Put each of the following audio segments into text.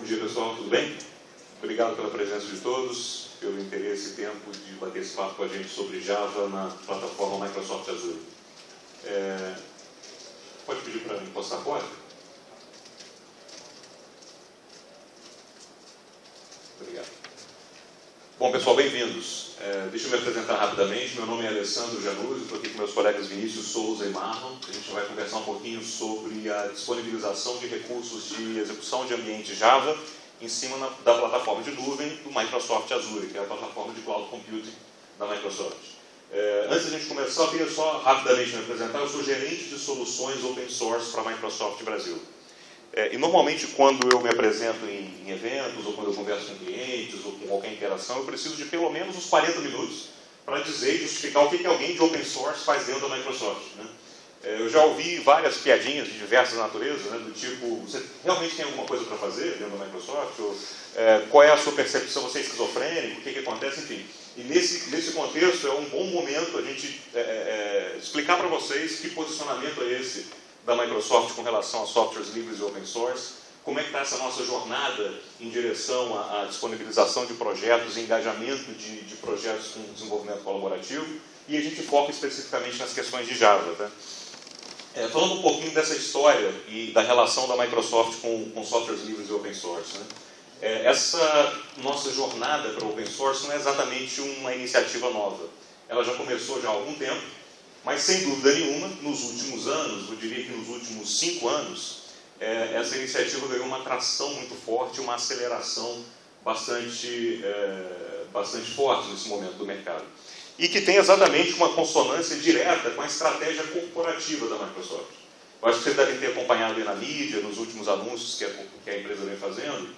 dia, pessoal, tudo bem? Obrigado pela presença de todos, pelo interesse e tempo de bater esse papo com a gente sobre Java na plataforma Microsoft Azure. Pode pedir para mim postar a porta? Obrigado. Bom, pessoal, bem-vindos. Deixa eu me apresentar rapidamente. Meu nome é Alessandro Januzzi, estou aqui com meus colegas Vinícius Souza e Marlon. A gente vai conversar um pouquinho sobre a disponibilização de recursos de execução de ambiente Java em cima da plataforma de nuvem do Microsoft Azure, que é a plataforma de Cloud Computing da Microsoft. Antes de a gente começar, eu queria só rapidamente me apresentar. Eu sou gerente de soluções open source para a Microsoft Brasil. E normalmente, quando eu me apresento em eventos, ou quando eu converso com clientes, ou com qualquer interação, eu preciso de pelo menos uns 40 minutos para dizer e justificar o que alguém de open source faz dentro da Microsoft, né? Eu já ouvi várias piadinhas de diversas naturezas, né, do tipo, você realmente tem alguma coisa para fazer dentro da Microsoft? Ou, qual é a sua percepção? Você é esquizofrênico? O que acontece? Enfim. E nesse contexto é um bom momento a gente explicar para vocês que posicionamento é esse da Microsoft com relação a softwares livres e open source, como é que está essa nossa jornada em direção à disponibilização de projetos, engajamento de projetos com desenvolvimento colaborativo, e a gente foca especificamente nas questões de Java. Tá? Falando um pouquinho dessa história e da relação da Microsoft com softwares livres e open source. Né? Essa nossa jornada para o open source não é exatamente uma iniciativa nova. Ela já começou já há algum tempo, mas sem dúvida nenhuma, nos últimos anos, eu diria que nos últimos 5 anos, essa iniciativa ganhou uma atração muito forte, uma aceleração bastante forte nesse momento do mercado. E que tem exatamente uma consonância direta com a estratégia corporativa da Microsoft. Eu acho que vocês devem ter acompanhado aí na mídia, nos últimos anúncios que a empresa vem fazendo.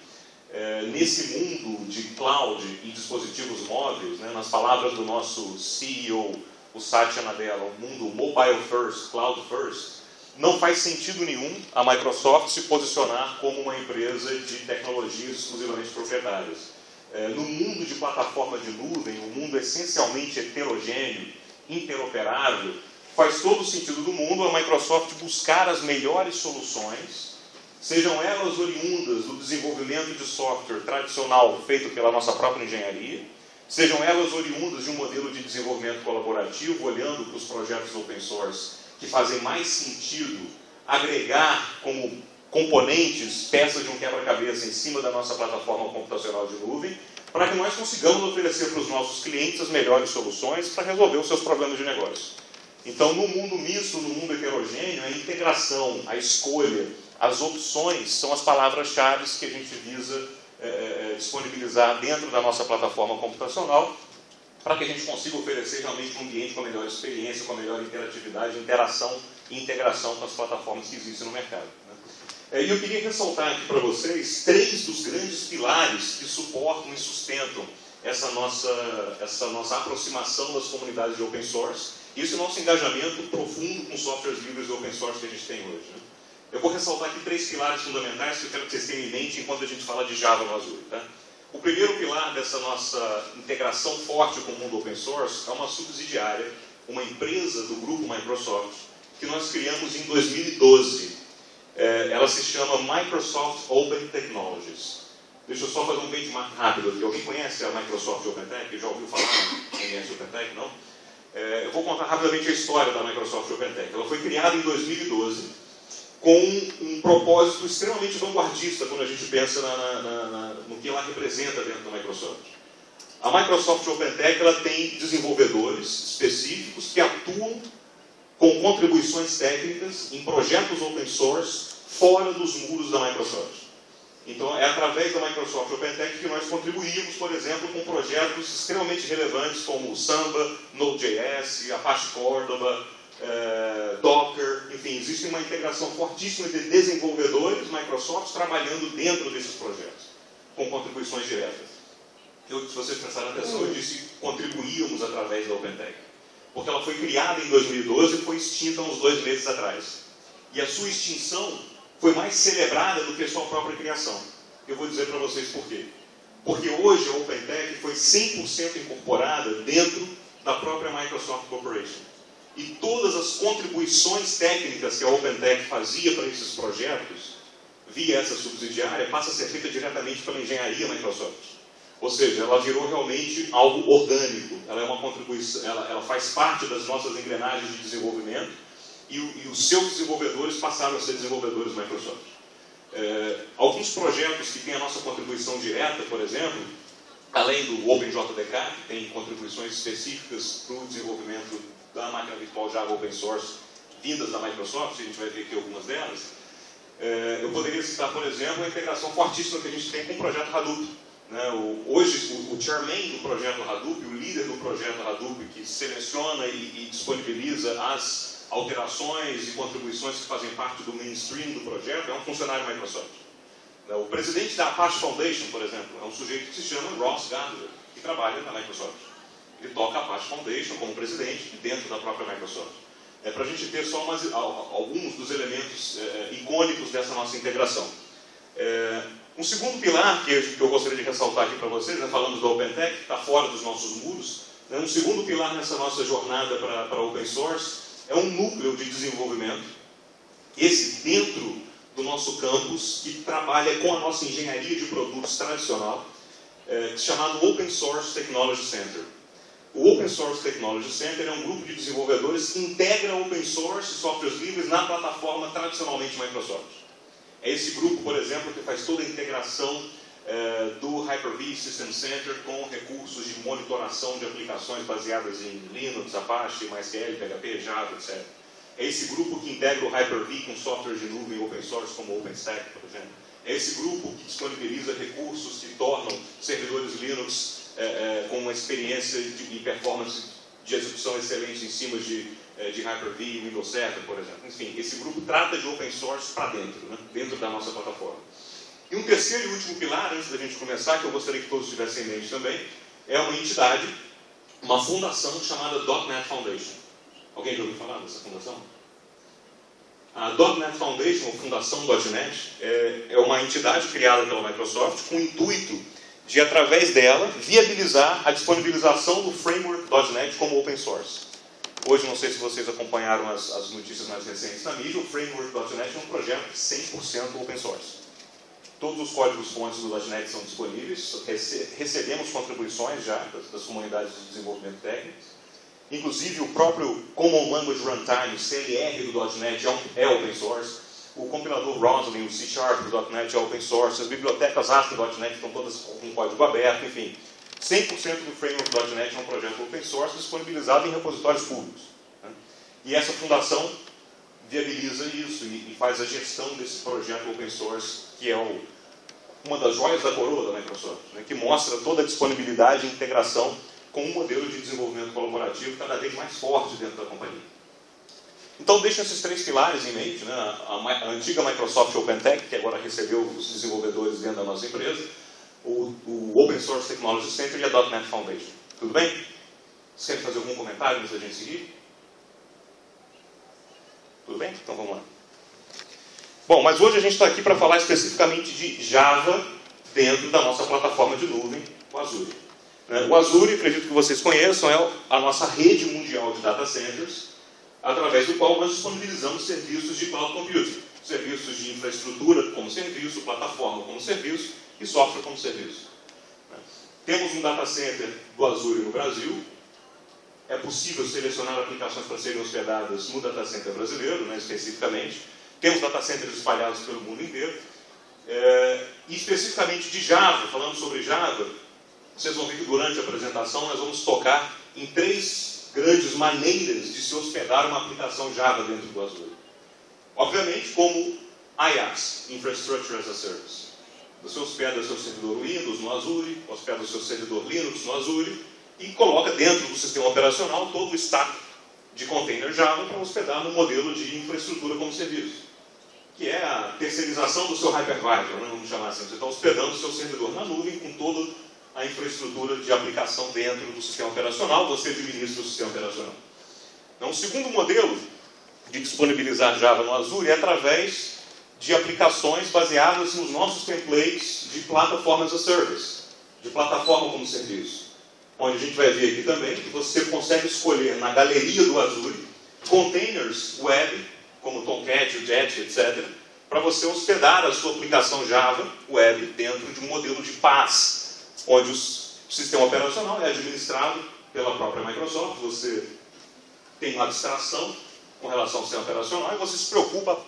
Nesse mundo de cloud e dispositivos móveis, né, nas palavras do nosso CEO, o Satya Nadella, um mundo mobile first, cloud first, não faz sentido nenhum a Microsoft se posicionar como uma empresa de tecnologias exclusivamente proprietárias. No mundo de plataforma de nuvem, um mundo essencialmente heterogêneo, interoperável, faz todo o sentido do mundo a Microsoft buscar as melhores soluções, sejam elas oriundas do desenvolvimento de software tradicional feito pela nossa própria engenharia, sejam elas oriundas de um modelo de desenvolvimento colaborativo, olhando para os projetos open source que fazem mais sentido agregar como componentes, peças de um quebra-cabeça em cima da nossa plataforma computacional de nuvem, para que nós consigamos oferecer para os nossos clientes as melhores soluções para resolver os seus problemas de negócio. Então, no mundo misto, no mundo heterogêneo, a integração, a escolha, as opções são as palavras-chave que a gente visa disponibilizar dentro da nossa plataforma computacional para que a gente consiga oferecer realmente um ambiente com a melhor experiência, com a melhor interatividade, interação e integração com as plataformas que existem no mercado. E eu queria ressaltar aqui para vocês 3 dos grandes pilares que suportam e sustentam essa nossa aproximação das comunidades de open source e esse nosso engajamento profundo com softwares livres e open source que a gente tem hoje. Né? Eu vou ressaltar aqui 3 pilares fundamentais que eu quero que vocês tenham em mente enquanto a gente fala de Java no Azure. Tá? O primeiro pilar dessa nossa integração forte com o mundo open source é uma subsidiária, uma empresa do grupo Microsoft, que nós criamos em 2012. Ela se chama Microsoft Open Technologies. Deixa eu só fazer um benchmark rápido aqui. Alguém conhece a Microsoft OpenTech? Já ouviu falar? Conhece a OpenTech? Não? Eu vou contar rapidamente a história da Microsoft OpenTech. Ela foi criada em 2012 com um propósito extremamente vanguardista quando a gente pensa no que ela representa dentro da Microsoft. A Microsoft OpenTech ela tem desenvolvedores específicos que atuam com contribuições técnicas em projetos open source fora dos muros da Microsoft. Então, é através da Microsoft OpenTech que nós contribuímos, por exemplo, com projetos extremamente relevantes como Samba, Node.js, Apache Cordova, Docker, enfim, existe uma integração fortíssima de desenvolvedores Microsoft trabalhando dentro desses projetos, com contribuições diretas. Se vocês prestaram atenção, eu disse que contribuíamos através da OpenTech. Porque ela foi criada em 2012 e foi extinta uns 2 meses atrás. E a sua extinção foi mais celebrada do que a sua própria criação. Eu vou dizer para vocês por quê. Porque hoje a OpenTech foi 100% incorporada dentro da própria Microsoft Corporation. E todas as contribuições técnicas que a OpenTech fazia para esses projetos via essa subsidiária, passa a ser feita diretamente pela engenharia Microsoft. Ou seja, ela virou realmente algo orgânico. Ela é uma contribuição, ela faz parte das nossas engrenagens de desenvolvimento e os seus desenvolvedores passaram a ser desenvolvedores Microsoft. Alguns projetos que têm a nossa contribuição direta, por exemplo, além do OpenJDK, que tem contribuições específicas para o desenvolvimento da máquina virtual Java Open Source, vindas da Microsoft, a gente vai ver aqui algumas delas. Eu poderia citar, por exemplo, a integração fortíssima que a gente tem com o projeto Hadoop. Hoje, o chairman do projeto Hadoop, o líder do projeto Hadoop, que seleciona e disponibiliza as alterações e contribuições que fazem parte do mainstream do projeto, é um funcionário Microsoft. O presidente da Apache Foundation, por exemplo, é um sujeito que se chama Ross Gardner, que trabalha na Microsoft. Ele toca a Apache Foundation como presidente dentro da própria Microsoft. Para a gente ter só alguns dos elementos icônicos dessa nossa integração. Um segundo pilar que eu gostaria de ressaltar aqui para vocês, falando do OpenTech, que está fora dos nossos muros, um segundo pilar nessa nossa jornada para Open Source é um núcleo de desenvolvimento, esse dentro do nosso campus, que trabalha com a nossa engenharia de produtos tradicional, chamado Open Source Technology Center. O Open Source Technology Center é um grupo de desenvolvedores que integra Open Source e softwares livres na plataforma tradicionalmente Microsoft. É esse grupo, por exemplo, que faz toda a integração do Hyper-V System Center com recursos de monitoração de aplicações baseadas em Linux, Apache, MySQL, PHP, Java, etc. É esse grupo que integra o Hyper-V com software de nuvem open source como OpenStack, por exemplo. É esse grupo que disponibiliza recursos que tornam servidores Linux com uma experiência e performance de execução excelente em cima de Hyper-V e Windows Server, por exemplo. Enfim, esse grupo trata de open source para dentro, dentro da nossa plataforma. E um terceiro e último pilar, antes da gente começar, que eu gostaria que todos tivessem em mente também, é uma entidade, uma fundação chamada .NET Foundation. Alguém já ouviu falar dessa fundação? A .NET Foundation, ou Fundação .NET, é uma entidade criada pela Microsoft com o intuito de, através dela, viabilizar a disponibilização do framework .NET como open source. Hoje, não sei se vocês acompanharam as notícias mais recentes na mídia, o framework .NET é um projeto 100% open source. Todos os códigos-fontes do .NET são disponíveis, recebemos contribuições já das comunidades de desenvolvimento técnico. Inclusive, o próprio Common Language Runtime, CLR do .NET, é open source. O compilador Roslyn, o C# do .NET é open source. As bibliotecas ASP.NET estão todas com código aberto, enfim. 100% do framework .NET é um projeto open source disponibilizado em repositórios públicos. E essa fundação viabiliza isso e faz a gestão desse projeto open source, que é uma das joias da coroa da Microsoft, que mostra toda a disponibilidade e integração com um modelo de desenvolvimento colaborativo cada vez mais forte dentro da companhia. Então, deixem esses três pilares em mente, a antiga Microsoft OpenTech, que agora recebeu os desenvolvedores dentro da nossa empresa, o Open Source Technology Center e a .NET Foundation. Tudo bem? Você quer fazer algum comentário antes da gente seguir? Tudo bem? Então vamos lá. Bom, mas hoje a gente está aqui para falar especificamente de Java dentro da nossa plataforma de nuvem, o Azure. O Azure, acredito que vocês conheçam, é a nossa rede mundial de data centers, através do qual nós disponibilizamos serviços de cloud computing, serviços de infraestrutura como serviço, plataforma como serviço e software como serviço. Temos um data center do Azure no Brasil. É possível selecionar aplicações para serem hospedadas no data center brasileiro, especificamente. Temos data centers espalhados pelo mundo inteiro. E especificamente de Java, falando sobre Java, vocês vão ver que durante a apresentação nós vamos tocar em três grandes maneiras de se hospedar uma aplicação Java dentro do Azure. Obviamente, como IaaS, Infrastructure as a Service. Você hospeda seu servidor Windows no Azure, hospeda o seu servidor Linux no Azure, e coloca dentro do sistema operacional todo o stack de container Java para hospedar no modelo de infraestrutura como serviço, que é a terceirização do seu hypervisor, vamos chamar assim. Você está hospedando o seu servidor na nuvem com toda a infraestrutura de aplicação dentro do sistema operacional, você administra o sistema operacional. Então, o segundo modelo de disponibilizar Java no Azure é através de aplicações baseadas nos nossos templates de plataforma as a service, de plataforma como serviço. Onde a gente vai ver aqui também que você consegue escolher na galeria do Azure containers web, como Tomcat, Jet, etc., para você hospedar a sua aplicação Java Web dentro de um modelo de PaaS, onde o sistema operacional é administrado pela própria Microsoft, você tem uma abstração com relação ao sistema operacional e você se preocupa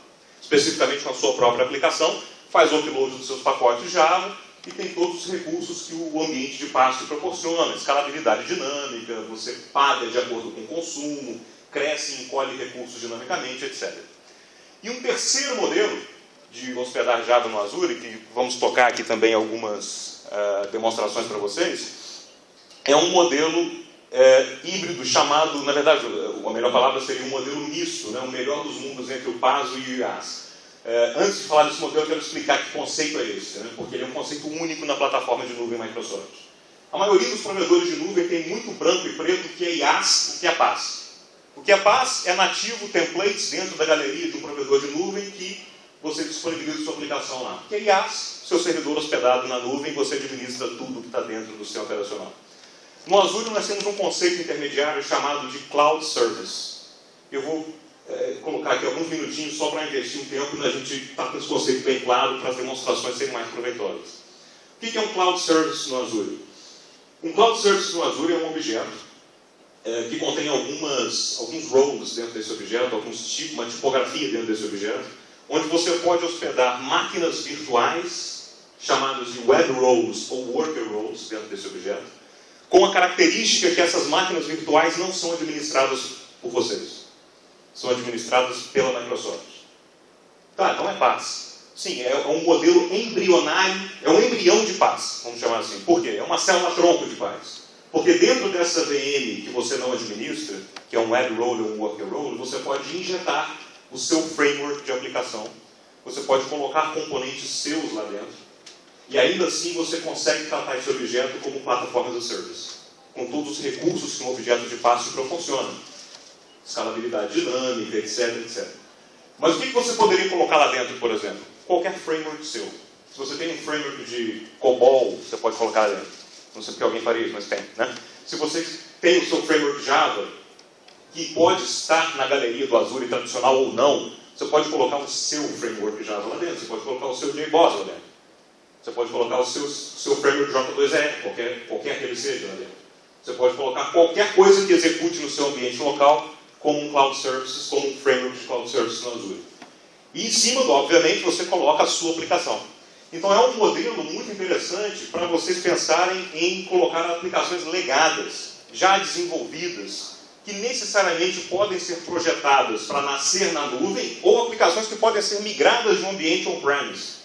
especificamente com a sua própria aplicação, faz o upload dos seus pacotes Java e tem todos os recursos que o ambiente de PaaS te proporciona, escalabilidade dinâmica, você paga de acordo com o consumo, cresce e encolhe recursos dinamicamente, etc. E um terceiro modelo de hospedar Java no Azure, que vamos tocar aqui também algumas demonstrações para vocês, é um modelo híbrido chamado, na verdade, a melhor palavra seria um modelo misto, né? O melhor dos mundos entre o PaaS e o IaaS. Antes de falar desse modelo, eu quero explicar que conceito é esse, né? Porque ele é um conceito único na plataforma de nuvem Microsoft. A maioria dos provedores de nuvem tem muito branco e preto o que é IaaS e o que é PaaS. O que é PaaS é nativo templates dentro da galeria de um provedor de nuvem que você disponibiliza sua aplicação lá. O que é IaaS? Seu servidor hospedado na nuvem, você administra tudo que está dentro do sistema operacional. No Azure nós temos um conceito intermediário chamado de Cloud Service. Eu vou colocar aqui alguns minutinhos só para investir um tempo e a gente está com esse conceito bem claro para as demonstrações serem mais proveitosas. O que é um Cloud Service no Azure? Um Cloud Service no Azure é um objeto que contém alguns roles dentro desse objeto, uma tipografia dentro desse objeto, onde você pode hospedar máquinas virtuais, chamadas de web roles ou worker roles dentro desse objeto, com a característica que essas máquinas virtuais não são administradas por vocês. São administradas pela Microsoft. Tá, então é PaaS. Sim, é um modelo embrionário, é um embrião de PaaS, vamos chamar assim. Por quê? É uma célula-tronco de PaaS. Porque dentro dessa VM que você não administra, que é um web role ou um worker role, você pode injetar o seu framework de aplicação. Você pode colocar componentes seus lá dentro. E ainda assim você consegue tratar esse objeto como plataforma as a service, com todos os recursos que um objeto de PaaS te proporciona. Escalabilidade dinâmica, etc, etc. Mas o que você poderia colocar lá dentro, por exemplo? Qualquer framework seu. Se você tem um framework de COBOL, você pode colocar lá dentro. Não sei porque alguém faria isso, mas tem, né? Se você tem o seu framework Java, que pode estar na galeria do Azure tradicional ou não, você pode colocar o seu framework Java lá dentro. Você pode colocar o seu JBoss lá dentro. Você pode colocar o seu framework J2EE, qualquer que ele seja lá dentro. Você pode colocar qualquer coisa que execute no seu ambiente local como um Cloud Services, como um framework de Cloud Services no Azure. E em cima, obviamente, você coloca a sua aplicação. Então é um modelo muito interessante para vocês pensarem em colocar aplicações legadas, já desenvolvidas, que necessariamente podem ser projetadas para nascer na nuvem, ou aplicações que podem ser migradas de um ambiente on-premise.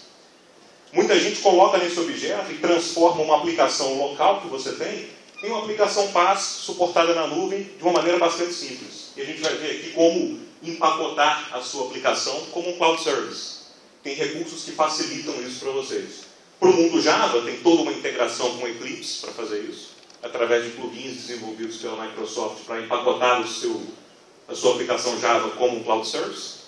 Muita gente coloca nesse objeto e transforma uma aplicação local que você tem em uma aplicação PaaS suportada na nuvem de uma maneira bastante simples. E a gente vai ver aqui como empacotar a sua aplicação como um Cloud Service. Tem recursos que facilitam isso para vocês. Para o mundo Java, tem toda uma integração com Eclipse para fazer isso, através de plugins desenvolvidos pela Microsoft para empacotar a sua aplicação Java como um Cloud Service.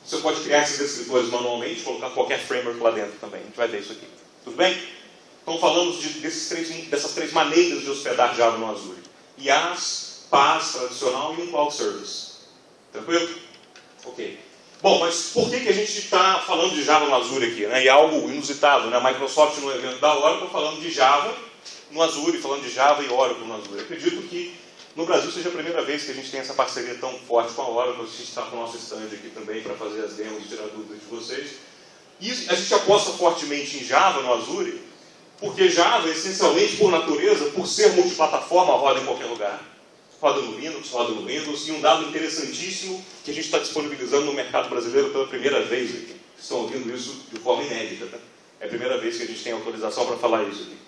Você pode criar esses descritores manualmente, colocar qualquer framework lá dentro também. A gente vai ver isso aqui. Tudo bem? Então falamos dessas três maneiras de hospedar Java no Azure. IaaS, PaaS tradicional e um Cloud Service. Tranquilo? Ok. Bom, mas por que a gente está falando de Java no Azure aqui? Né? E é algo inusitado, né? A Microsoft no evento da Oracle falando de Java no Azure, falando de Java e Oracle no Azure. Eu acredito que no Brasil seja a primeira vez que a gente tem essa parceria tão forte com a Oracle. A gente está com o nosso stand aqui também para fazer as demos e tirar dúvidas de vocês. E a gente aposta fortemente em Java no Azure, porque Java, essencialmente, por natureza, por ser multiplataforma, roda em qualquer lugar. Roda no Linux, roda no Windows, e um dado interessantíssimo que a gente está disponibilizando no mercado brasileiro pela primeira vez aqui. Estão ouvindo isso de forma inédita, tá? É a primeira vez que a gente tem autorização para falar isso aqui.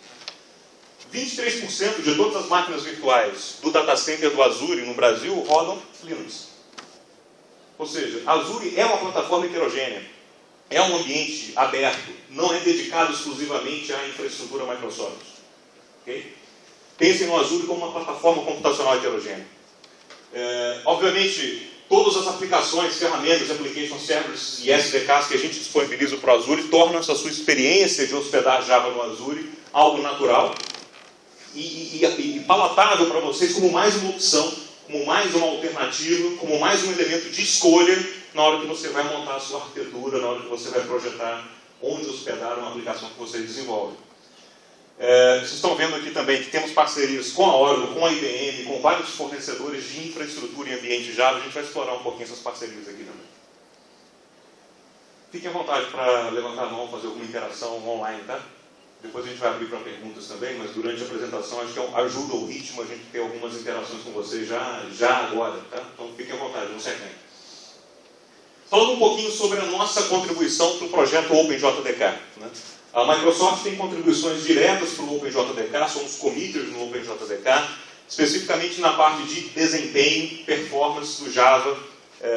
23% de todas as máquinas virtuais do data center do Azure no Brasil rodam Linux. Ou seja, Azure é uma plataforma heterogênea, é um ambiente aberto, não é dedicado exclusivamente à infraestrutura Microsoft. Okay? Pensem no Azure como uma plataforma computacional heterogênea. Obviamente, todas as aplicações, ferramentas, application services e SDKs que a gente disponibiliza para o Azure tornam essa sua experiência de hospedar Java no Azure algo natural e palatável para vocês como mais uma opção, como mais uma alternativa, como mais um elemento de escolha na hora que você vai montar a sua arquitetura, na hora que você vai projetar onde hospedar uma aplicação que você desenvolve. Vocês estão vendo aqui também que temos parcerias com a Oracle, com a IBM, com vários fornecedores de infraestrutura em ambiente Java. A gente vai explorar um pouquinho essas parcerias aqui também. Fiquem à vontade para levantar a mão, fazer alguma interação online, tá? Depois a gente vai abrir para perguntas também, mas durante a apresentação acho que ajuda o ritmo a gente ter algumas interações com vocês já agora, tá? Então fiquem à vontade, não se acanhem. Falando um pouquinho sobre a nossa contribuição para o projeto OpenJDK, né? A Microsoft tem contribuições diretas para o OpenJDK, somos committers no OpenJDK, especificamente na parte de desempenho, performance do Java,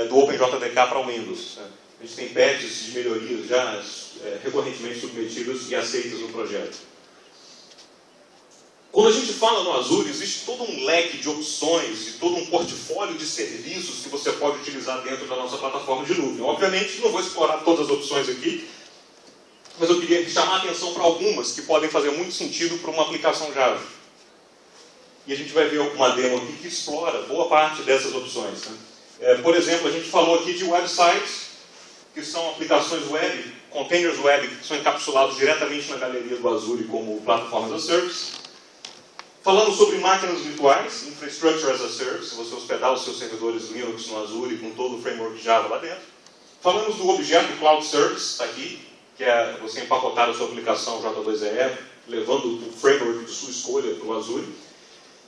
do OpenJDK para o Windows. A gente tem patches de melhorias já recorrentemente submetidos e aceitos no projeto. Quando a gente fala no Azure, existe todo um leque de opções e todo um portfólio de serviços que você pode utilizar dentro da nossa plataforma de nuvem. Obviamente, não vou explorar todas as opções aqui, mas eu queria chamar a atenção para algumas que podem fazer muito sentido para uma aplicação Java. E a gente vai ver uma demo aqui que explora boa parte dessas opções, né? Por exemplo, a gente falou aqui de websites, que são aplicações web, containers web, que são encapsulados diretamente na galeria do Azure como plataforma as a service. Falando sobre máquinas virtuais, infrastructure as a service, você hospedar os seus servidores Linux no Azure com todo o framework Java lá dentro. Falamos do objeto Cloud Service, está aqui, que é você empacotar a sua aplicação J2EE, levando o framework de sua escolha para o Azure.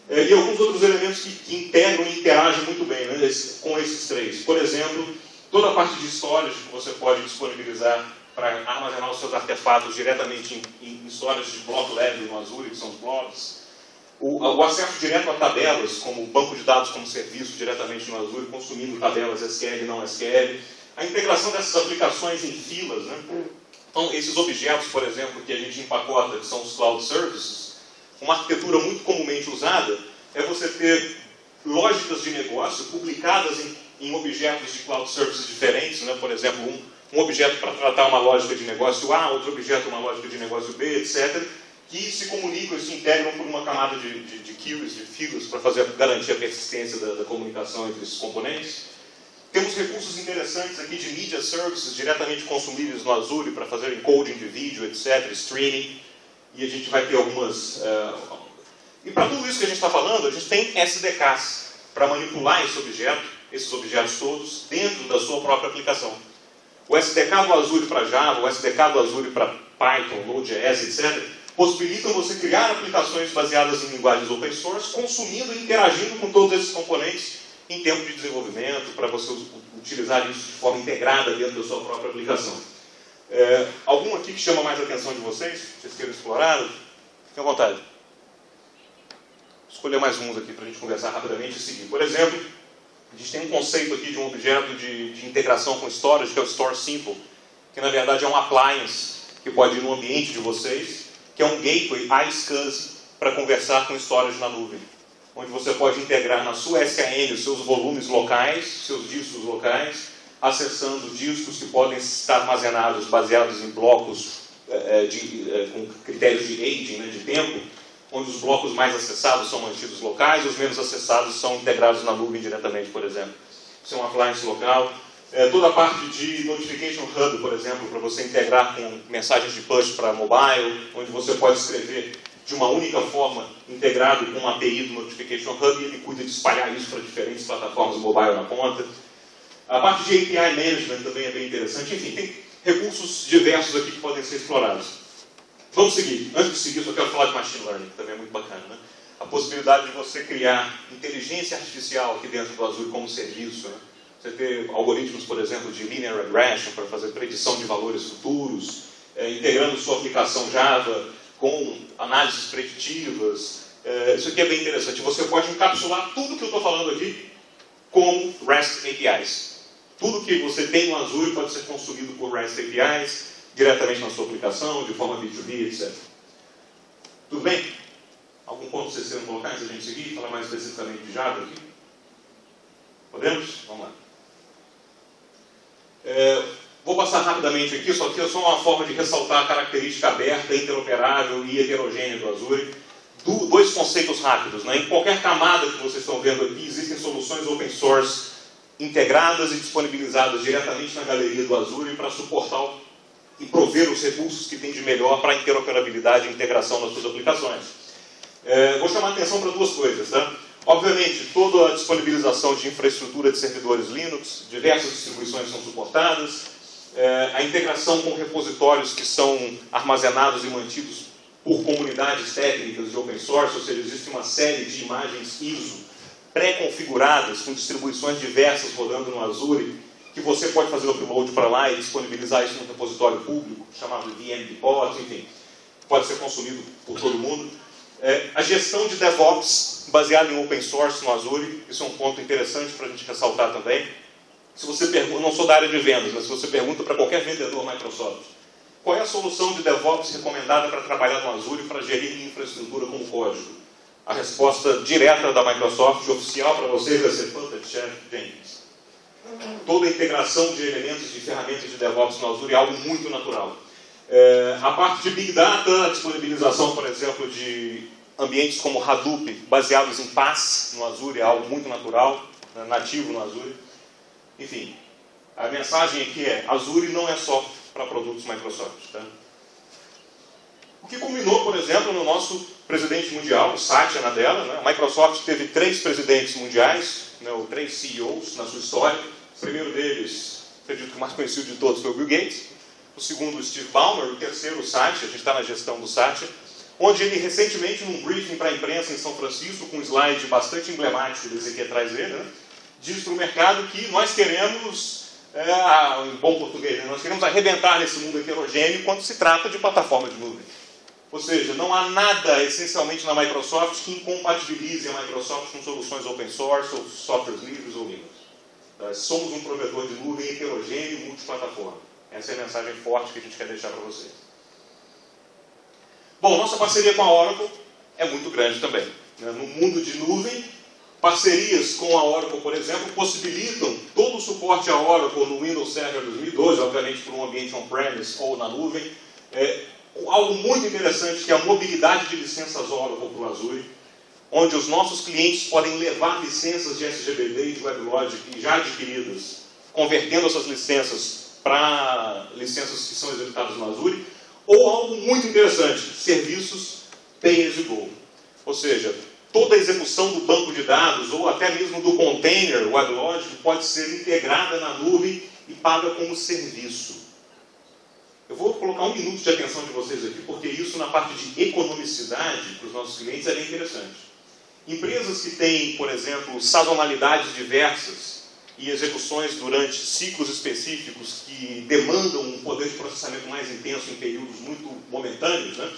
E alguns outros elementos que integram e interagem muito bem, né, com esses três. Por exemplo, toda a parte de storage que você pode disponibilizar para armazenar os seus artefatos diretamente em storage de block level no Azure, que são os blobs. O acesso direto a tabelas, como banco de dados como serviço diretamente no Azure, consumindo tabelas SQL e não SQL. A integração dessas aplicações em filas, né? Então, esses objetos, por exemplo, que a gente empacota, que são os Cloud Services, uma arquitetura muito comumente usada é você ter lógicas de negócio publicadas em objetos de Cloud Services diferentes, né? Por exemplo, um objeto para tratar uma lógica de negócio A, outro objeto uma lógica de negócio B, etc., que se comunicam e se integram por uma camada de queues, de filas, para garantir a persistência da comunicação entre esses componentes. Temos recursos interessantes aqui de Media Services, diretamente consumíveis no Azure, para fazer encoding de vídeo, etc., streaming, e a gente vai ter algumas... E para tudo isso que a gente está falando, a gente tem SDKs, para manipular esses objetos todos, dentro da sua própria aplicação. O SDK do Azure para Java, o SDK do Azure para Python, Node.js, etc., possibilitam você criar aplicações baseadas em linguagens open source, consumindo e interagindo com todos esses componentes em tempo de desenvolvimento, para você utilizar isso de forma integrada dentro da sua própria aplicação. Algum aqui que chama mais a atenção de vocês? Vocês queiram explorar? Fiquem à vontade. Vou escolher mais uns aqui para a gente conversar rapidamente e seguir. Por exemplo, a gente tem um conceito aqui de um objeto de integração com storage, que é o Store Simple, que na verdade é um appliance que pode ir no ambiente de vocês, que é um gateway iSCSI para conversar com storage na nuvem, onde você pode integrar na sua SKN os seus volumes locais, seus discos locais, acessando discos que podem estar armazenados baseados em blocos com critérios de aging, né, de tempo, onde os blocos mais acessados são mantidos locais e os menos acessados são integrados na nuvem diretamente, por exemplo. Isso é um appliance local. Toda a parte de Notification Hub, por exemplo, para você integrar com mensagens de push para mobile, onde você pode escrever de uma única forma, integrado com uma API do Notification Hub, e ele cuida de espalhar isso para diferentes plataformas mobile na ponta. A parte de API Management também é bem interessante. Enfim, tem recursos diversos aqui que podem ser explorados. Vamos seguir. Antes de seguir, eu só quero falar de Machine Learning, que também é muito bacana, né? A possibilidade de você criar inteligência artificial aqui dentro do Azure como serviço, né? Você ter algoritmos, por exemplo, de linear regression para fazer predição de valores futuros, integrando sua aplicação Java com análises preditivas. Isso aqui é bem interessante. Você pode encapsular tudo que eu estou falando aqui como REST APIs. Tudo que você tem no Azure pode ser consumido por REST APIs, diretamente na sua aplicação, de forma B2B, etc. Tudo bem? Algum ponto que vocês queiram colocar antes da gente seguir e falar mais especificamente de Java aqui? Podemos? Vamos lá. Vou passar rapidamente aqui, só que é só uma forma de ressaltar a característica aberta, interoperável e heterogênea do Azure. Dois conceitos rápidos, né? Em qualquer camada que vocês estão vendo aqui, existem soluções open source integradas e disponibilizadas diretamente na galeria do Azure para suportar e prover os recursos que tem de melhor para a interoperabilidade e integração nas suas aplicações. Vou chamar a atenção para duas coisas. Tá? Obviamente, toda a disponibilização de infraestrutura de servidores Linux, diversas distribuições são suportadas, a integração com repositórios que são armazenados e mantidos por comunidades técnicas de open source, ou seja, existe uma série de imagens ISO pré-configuradas com distribuições diversas rodando no Azure, que você pode fazer o upload para lá e disponibilizar isso num repositório público, chamado VM Depot, enfim, pode ser consumido por todo mundo. A gestão de DevOps baseada em open source no Azure, isso é um ponto interessante para a gente ressaltar também. Se você pergunta, não sou da área de vendas, mas se você pergunta para qualquer vendedor Microsoft, qual é a solução de DevOps recomendada para trabalhar no Azure para gerir infraestrutura como código? A resposta direta da Microsoft, oficial para vocês, vai ser Puppet, Chef, Jenkins. Toda a integração de elementos de ferramentas de DevOps no Azure é algo muito natural. A parte de Big Data, a disponibilização, por exemplo, de ambientes como Hadoop, baseados em PaaS no Azure, é algo muito natural, nativo no Azure. Enfim, a mensagem aqui é, Azure não é só para produtos Microsoft. Tá? O que culminou, por exemplo, no nosso presidente mundial, o Satya Nadella. Né? A Microsoft teve 3 presidentes mundiais, né, ou 3 CEOs na sua história. O primeiro deles, acredito que o mais conhecido de todos, foi o Bill Gates. O segundo, o Steve Ballmer. O terceiro, o Satya. A gente está na gestão do Satya. Onde ele, recentemente, num briefing para a imprensa em São Francisco, com um slide bastante emblemático desse aqui atrás dele, né, diz para o mercado que nós queremos, em bom português, né, nós queremos arrebentar nesse mundo heterogêneo quando se trata de plataforma de nuvem. Ou seja, não há nada, essencialmente, na Microsoft que incompatibilize a Microsoft com soluções open source, ou softwares livres ou Linux. Nós somos um provedor de nuvem heterogêneo e multiplataforma. Essa é a mensagem forte que a gente quer deixar para vocês. Bom, nossa parceria com a Oracle é muito grande também. No mundo de nuvem, parcerias com a Oracle, por exemplo, possibilitam todo o suporte à Oracle no Windows Server 2012, obviamente por um ambiente on-premise ou na nuvem. Algo muito interessante que é a mobilidade de licenças Oracle para o Azure, onde os nossos clientes podem levar licenças de SGBD e de WebLogic já adquiridas, convertendo essas licenças para licenças que são executadas no Azure, ou algo muito interessante, serviços pay-as-you-go. Ou seja, toda a execução do banco de dados, ou até mesmo do container WebLogic, pode ser integrada na nuvem e paga como serviço. Eu vou colocar 1 minuto de atenção de vocês aqui, porque isso na parte de economicidade para os nossos clientes é bem interessante. Empresas que têm, por exemplo, sazonalidades diversas e execuções durante ciclos específicos que demandam um poder de processamento mais intenso em períodos muito momentâneos, né?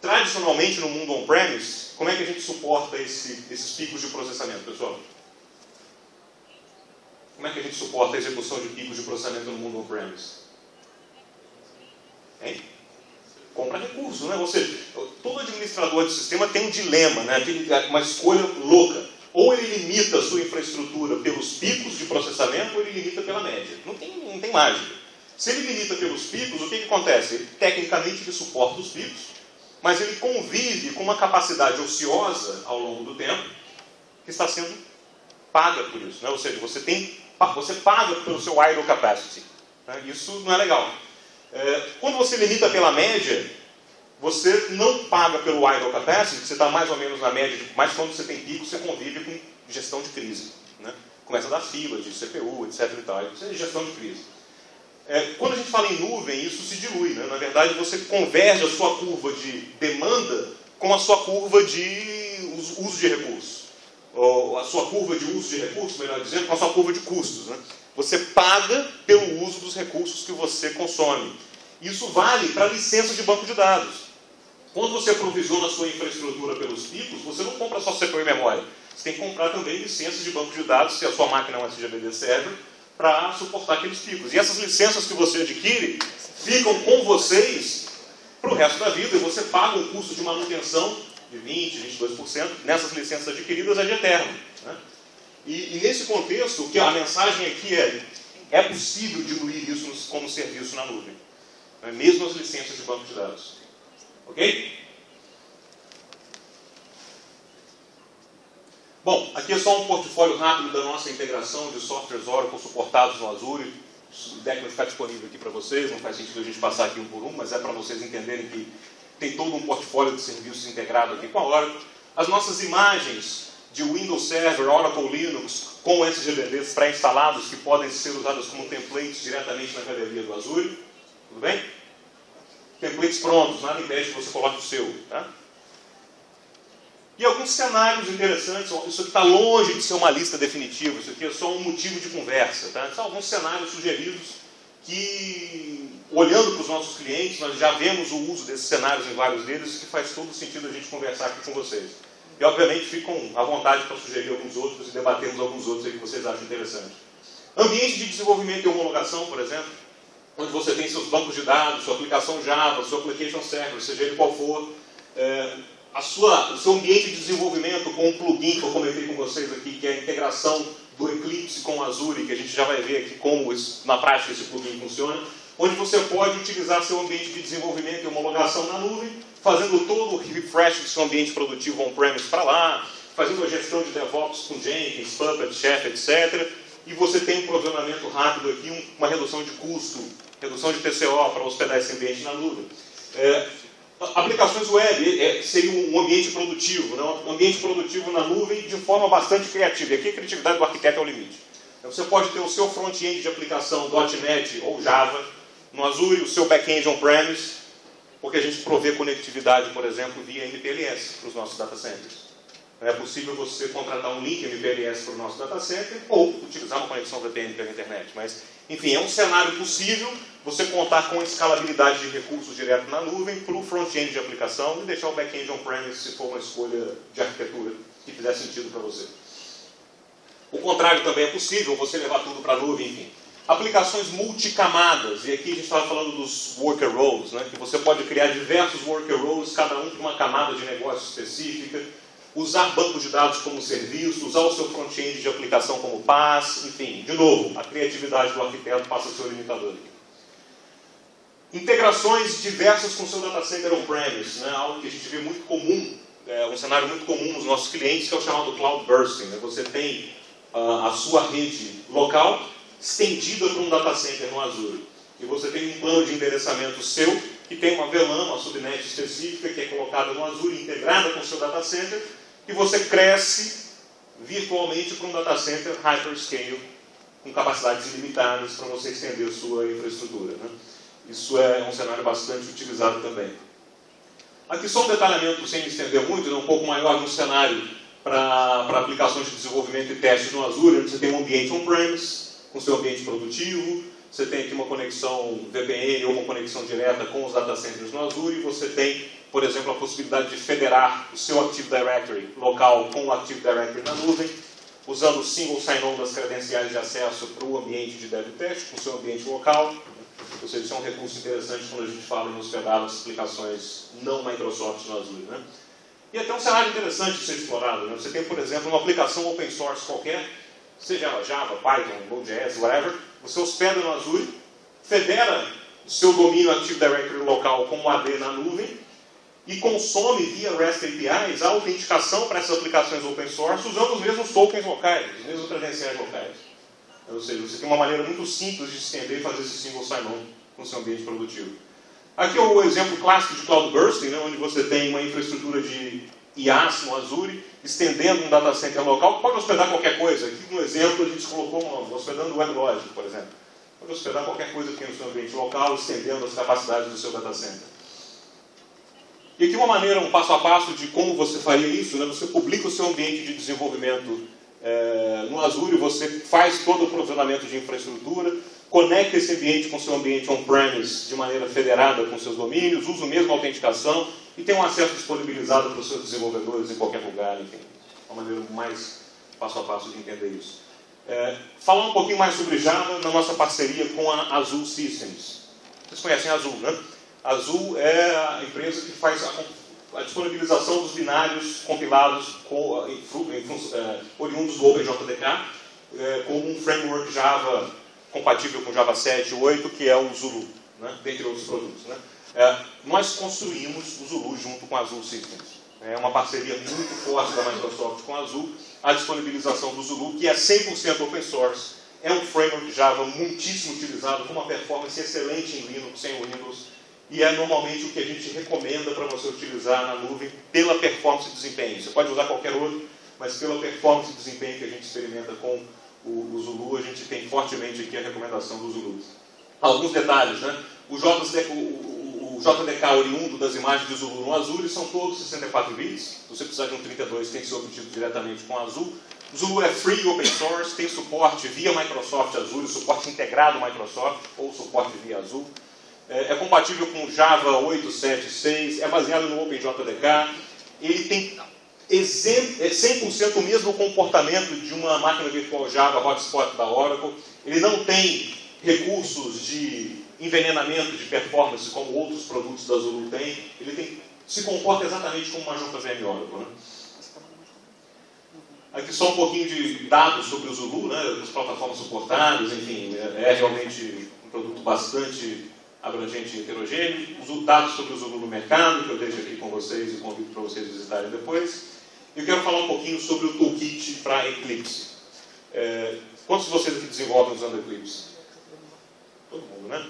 Tradicionalmente no mundo on-premise, como é que a gente suporta esses picos de processamento, pessoal? Como é que a gente suporta a execução de picos de processamento no mundo on-premise? Compra recursos, né? Ou seja, todo administrador de sistema tem um dilema, né? Uma escolha louca. Ou ele limita a sua infraestrutura pelos picos de processamento, ou ele limita pela média. Não tem mágica. Se ele limita pelos picos, o que acontece? Ele, tecnicamente, ele suporta os picos, mas ele convive com uma capacidade ociosa ao longo do tempo, que está sendo paga por isso. Né? Ou seja, você paga pelo seu idle capacity. Né? Isso não é legal. Quando você limita pela média, você não paga pelo idle capacity, você está mais ou menos na média, mas quando você tem pico, você convive com gestão de crise. Né? Começa a dar fila de CPU, etc. E tal. Isso é gestão de crise. Quando a gente fala em nuvem, isso se dilui. Né? Na verdade, você converge a sua curva de demanda com a sua curva de uso de recursos. Ou a sua curva de uso de recursos, melhor dizendo, com a sua curva de custos. Né? Você paga pelo uso dos recursos que você consome. Isso vale para licença de banco de dados. Quando você provisiona a sua infraestrutura pelos picos, você não compra só CPU e memória. Você tem que comprar também licenças de banco de dados, se a sua máquina é um SGBD server, para suportar aqueles picos. E essas licenças que você adquire ficam com vocês para o resto da vida. E você paga um custo de manutenção de 20%, 22%. Nessas licenças adquiridas é de eterno. Né? E nesse contexto, que a mensagem aqui é possível diluir isso como serviço na nuvem. Né? Mesmo as licenças de banco de dados. Ok? Bom, aqui é só um portfólio rápido da nossa integração de softwares Oracle suportados no Azure. O deck vai ficar disponível aqui para vocês, não faz sentido a gente passar aqui um por um, mas é para vocês entenderem que tem todo um portfólio de serviços integrado aqui com a Oracle. As nossas imagens de Windows Server, Oracle Linux, com SGBDs pré-instalados que podem ser usadas como templates diretamente na galeria do Azure. Tudo bem? Templates prontos, nada impede que você coloque o seu. Tá? E alguns cenários interessantes. Isso aqui está longe de ser uma lista definitiva, isso aqui é só um motivo de conversa. Tá? São alguns cenários sugeridos que, olhando para os nossos clientes, nós já vemos o uso desses cenários em vários deles, que faz todo sentido a gente conversar aqui com vocês. E, obviamente, ficam à vontade para sugerir alguns outros e debatermos alguns outros aí que vocês acham interessantes. Ambiente de desenvolvimento e homologação, por exemplo, onde você tem seus bancos de dados, sua aplicação Java, seu application server, seja ele qual for, o seu ambiente de desenvolvimento com um plugin que eu comentei com vocês aqui, que é a integração do Eclipse com o Azure, que a gente já vai ver aqui como na prática esse plugin funciona, onde você pode utilizar seu ambiente de desenvolvimento e homologação na nuvem, fazendo todo o refresh do seu ambiente produtivo on-premise para lá, fazendo a gestão de DevOps com Jenkins, Puppet, Chef, etc. E você tem um provisionamento rápido aqui, uma redução de custo, redução de TCO para hospedar esse ambiente na nuvem. Aplicações web seria um ambiente produtivo, né? Um ambiente produtivo na nuvem de forma bastante criativa. E aqui a criatividade do arquiteto é o limite. Então, você pode ter o seu front-end de aplicação .NET ou Java no Azure, o seu back-end on-premise, porque a gente provê conectividade, por exemplo, via MPLS para os nossos data centers. É possível você contratar um link MPLS para o nosso data center ou utilizar uma conexão VPN pela internet. Mas, enfim, é um cenário possível você contar com a escalabilidade de recursos direto na nuvem para o front-end de aplicação e deixar o back-end on-premise se for uma escolha de arquitetura que fizer sentido para você. O contrário também é possível, você levar tudo para a nuvem, enfim. Aplicações multicamadas, e aqui a gente estava falando dos worker roles, né, que você pode criar diversos worker roles, cada um com uma camada de negócio específica, usar bancos de dados como serviço, usar o seu front-end de aplicação como PaaS, enfim, de novo, a criatividade do arquiteto passa a ser o limitador aqui. Integrações diversas com o seu data center on-premise, né, algo que a gente vê muito comum, um cenário muito comum nos nossos clientes, que é o chamado cloud bursting. Né? Você tem a sua rede local estendida para um data center no Azure. E você tem um plano de endereçamento seu, que tem uma VLAN, uma subnet específica, que é colocada no Azure, integrada com o seu data center, e você cresce virtualmente para um data center hyperscale, com capacidades ilimitadas para você estender a sua infraestrutura. Né? Isso é um cenário bastante utilizado também. Aqui só um detalhamento, sem me estender muito, um pouco maior de um cenário para aplicações de desenvolvimento e teste no Azure, onde você tem um ambiente on-premise, com seu ambiente produtivo, você tem aqui uma conexão VPN ou uma conexão direta com os data centers no Azure, e você tem, por exemplo, a possibilidade de federar o seu Active Directory local com o Active Directory na nuvem, usando o single sign-on das credenciais de acesso para o ambiente de dev test, com o seu ambiente local. Ou seja, isso é um recurso interessante quando a gente fala em hospedar as aplicações não Microsoft no Azure. Né? E até um cenário interessante de ser explorado. Né? Você tem, por exemplo, uma aplicação open source qualquer, seja ela Java, Python, Node.js, whatever, você hospeda no Azure, federa o seu domínio Active Directory local com um AD na nuvem e consome via REST APIs a autenticação para essas aplicações open source usando os mesmos tokens locais, os mesmos credenciais locais. Ou seja, você tem uma maneira muito simples de estender e fazer esse single sign-on com o seu ambiente produtivo. Aqui é o exemplo clássico de Cloud Bursting, né, onde você tem uma infraestrutura de IaaS no Azure, estendendo um data center local, que pode hospedar qualquer coisa. Aqui no exemplo a gente colocou hospedando o WebLogic, por exemplo. Pode hospedar qualquer coisa aqui no seu ambiente local, estendendo as capacidades do seu data center. E aqui uma maneira, um passo a passo de como você faria isso, né? Você publica o seu ambiente de desenvolvimento no Azure, você faz todo o provisionamento de infraestrutura, conecta esse ambiente com o seu ambiente on-premise de maneira federada com seus domínios, usa a mesma autenticação e tem um acesso disponibilizado para os seus desenvolvedores em qualquer lugar, enfim. Uma maneira mais passo a passo de entender isso. Falar um pouquinho mais sobre Java na nossa parceria com a Azul Systems. Vocês conhecem a Azul, né? A Azul é a empresa que faz a disponibilização dos binários compilados oriundos do OpenJDK com um framework Java compatível com Java 7 e 8, que é o Zulu, né? Dentre outros produtos. Né? Nós construímos o Zulu junto com a Azul Systems. É uma parceria muito forte da Microsoft com a Azul, a disponibilização do Zulu, que é 100% open source. É um framework Java muitíssimo utilizado, com uma performance excelente em Linux, em Windows, e é normalmente o que a gente recomenda para você utilizar na nuvem pela performance e desempenho. Você pode usar qualquer outro, mas pela performance e desempenho que a gente experimenta com o Zulu, a gente tem fortemente aqui a recomendação do Zulu. Alguns detalhes, né? O JDK oriundo das imagens de Zulu no Azure são todos 64 bits. Se você precisar de um 32, tem que ser obtido diretamente com o Azure. O Zulu é free open source, tem suporte via Microsoft Azure, suporte integrado Microsoft ou suporte via Azure. É compatível com Java 8, 7, 6, é baseado no OpenJDK. Ele tem 100% o mesmo comportamento de uma máquina virtual Java hotspot da Oracle. Ele não tem recursos de envenenamento de performance como outros produtos da Zulu têm. Se comporta exatamente como uma JVM Oracle, né? Aqui só um pouquinho de dados sobre o Zulu, né, as plataformas suportadas, enfim, é realmente um produto bastante abrangente e heterogêneo. Os dados sobre o Zulu no mercado, que eu deixo aqui com vocês e convido para vocês visitarem depois. Eu quero falar um pouquinho sobre o toolkit para Eclipse. Quantos de vocês aqui desenvolvem usando Eclipse? Todo mundo, né?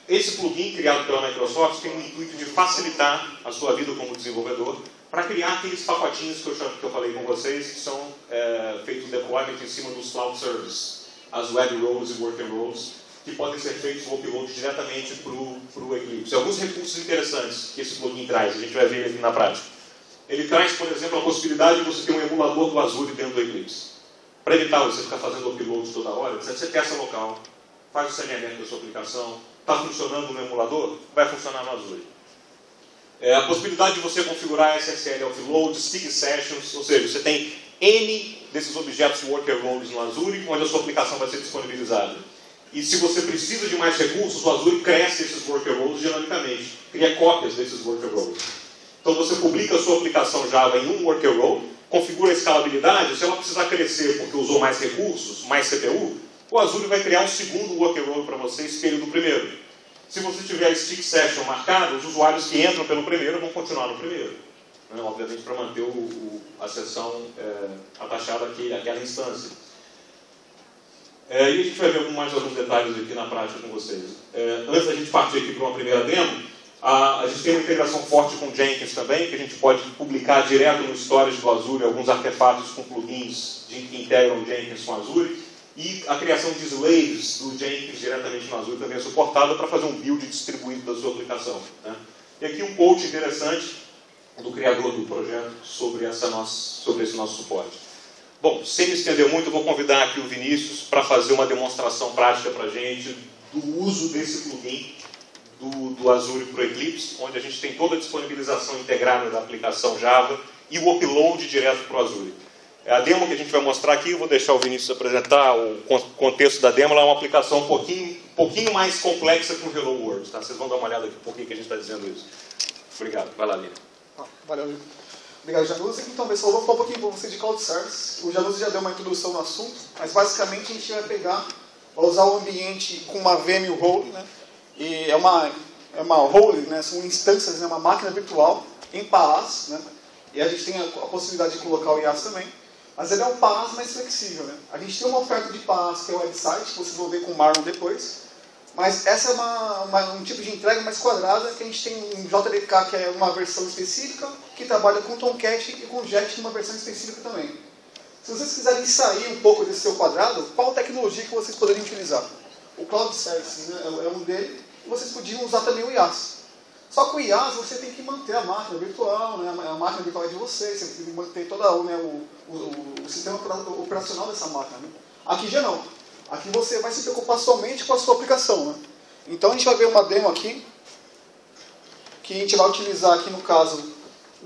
Esse plugin criado pela Microsoft tem o intuito de facilitar a sua vida como desenvolvedor para criar aqueles pacotinhos que eu falei com vocês, que são feitos deployment em cima dos cloud services, as web roles e worker roles, que podem ser feitos o upload diretamente para o Eclipse. Alguns recursos interessantes que esse plugin traz, a gente vai ver aqui na prática. Ele traz, por exemplo, a possibilidade de você ter um emulador do Azure dentro do Eclipse. Para evitar você ficar fazendo upload toda hora, você testa local, faz o saneamento da sua aplicação, está funcionando no emulador, vai funcionar no Azure. A possibilidade de você configurar SSL offload, stick sessions, ou seja, você tem N desses objetos worker roles no Azure, onde a sua aplicação vai ser disponibilizada. E se você precisa de mais recursos, o Azure cresce esses worker roles dinamicamente, cria cópias desses worker roles. Então você publica a sua aplicação Java em um worker role, configura a escalabilidade, se ela precisar crescer porque usou mais recursos, mais CPU, o Azure vai criar um segundo worker role para você, espelho do primeiro. Se você tiver a stick session marcada, os usuários que entram pelo primeiro vão continuar no primeiro. Né? Obviamente para manter a sessão atachada àquela instância. E a gente vai ver mais alguns detalhes aqui na prática com vocês. Antes da gente partir aqui para uma primeira demo, a gente tem uma integração forte com Jenkins também, que a gente pode publicar direto no storage do Azure alguns artefatos com plugins que integram Jenkins com Azure. E a criação de slaves do Jenkins diretamente no Azure também é suportada para fazer um build distribuído da sua aplicação. Né? E aqui um quote interessante do criador do projeto sobre esse nosso suporte. Bom, sem me estender muito, eu vou convidar aqui o Vinícius para fazer uma demonstração prática para a gente do uso desse plugin do Azure para o Eclipse, onde a gente tem toda a disponibilização integrada da aplicação Java e o upload direto para o Azure. A demo que a gente vai mostrar aqui, eu vou deixar o Vinícius apresentar o contexto da demo. Ela é uma aplicação um pouquinho mais complexa que o Hello World. Tá? Vocês vão dar uma olhada aqui por que a gente está dizendo isso. Obrigado. Vai lá, Lina. Valeu. Obrigado, Januzzi. Então, pessoal, eu vou falar um pouquinho para você de Cloud Service. O Januzzi já deu uma introdução no assunto, mas basicamente a gente vai usar o ambiente com uma VM role, né? E é uma role, né? São instâncias, né? Uma máquina virtual em PaaS, né? E a gente tem a possibilidade de colocar o IaaS também. Mas ele é um PaaS mais flexível, né? A gente tem uma oferta de PaaS que é o website, que vocês vão ver com o Marlon depois. Mas essa é um tipo de entrega mais quadrada, que a gente tem um JDK, que é uma versão específica, que trabalha com Tomcat e com Jet, numa versão específica também. Se vocês quiserem sair um pouco desse seu quadrado, qual tecnologia que vocês poderiam utilizar? O Cloud Services, né, é um dele, e vocês podiam usar também o IaaS. Só que o IaaS você tem que manter a máquina virtual, né, a máquina virtual é de vocês, você tem que manter todo o sistema operacional dessa máquina. Né? Aqui já não. Aqui você vai se preocupar somente com a sua aplicação. Né? Então a gente vai ver uma demo aqui, que a gente vai utilizar aqui no caso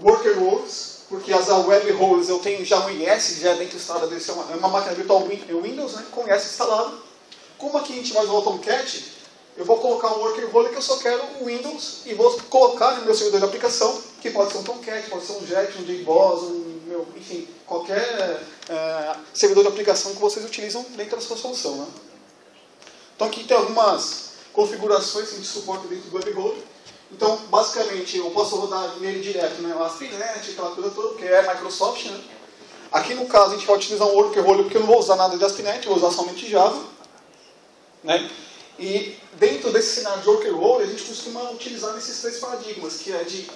Worker Roles, porque as Web Roles eu tenho já um IS, já dentro instalado, é uma máquina virtual Windows, né, com IS instalado. Como aqui a gente vai usar o Tomcat, eu vou colocar um Worker Role que eu só quero o Windows e vou colocar no meu servidor de aplicação, que pode ser um Tomcat, pode ser um Jet, um JBoss, enfim, qualquer servidor de aplicação que vocês utilizam dentro da sua solução. Né? Então aqui tem algumas configurações que a gente suporta dentro do Web Role. Então, basicamente, eu posso rodar nele direto, né? O ASP.NET, aquela coisa toda, que é Microsoft, né? Aqui no caso a gente vai utilizar um worker-hole porque eu não vou usar nada de ASP.NET, eu vou usar somente Java. Né? E dentro desse cenário de worker-hole a gente costuma utilizar esses três paradigmas, que é de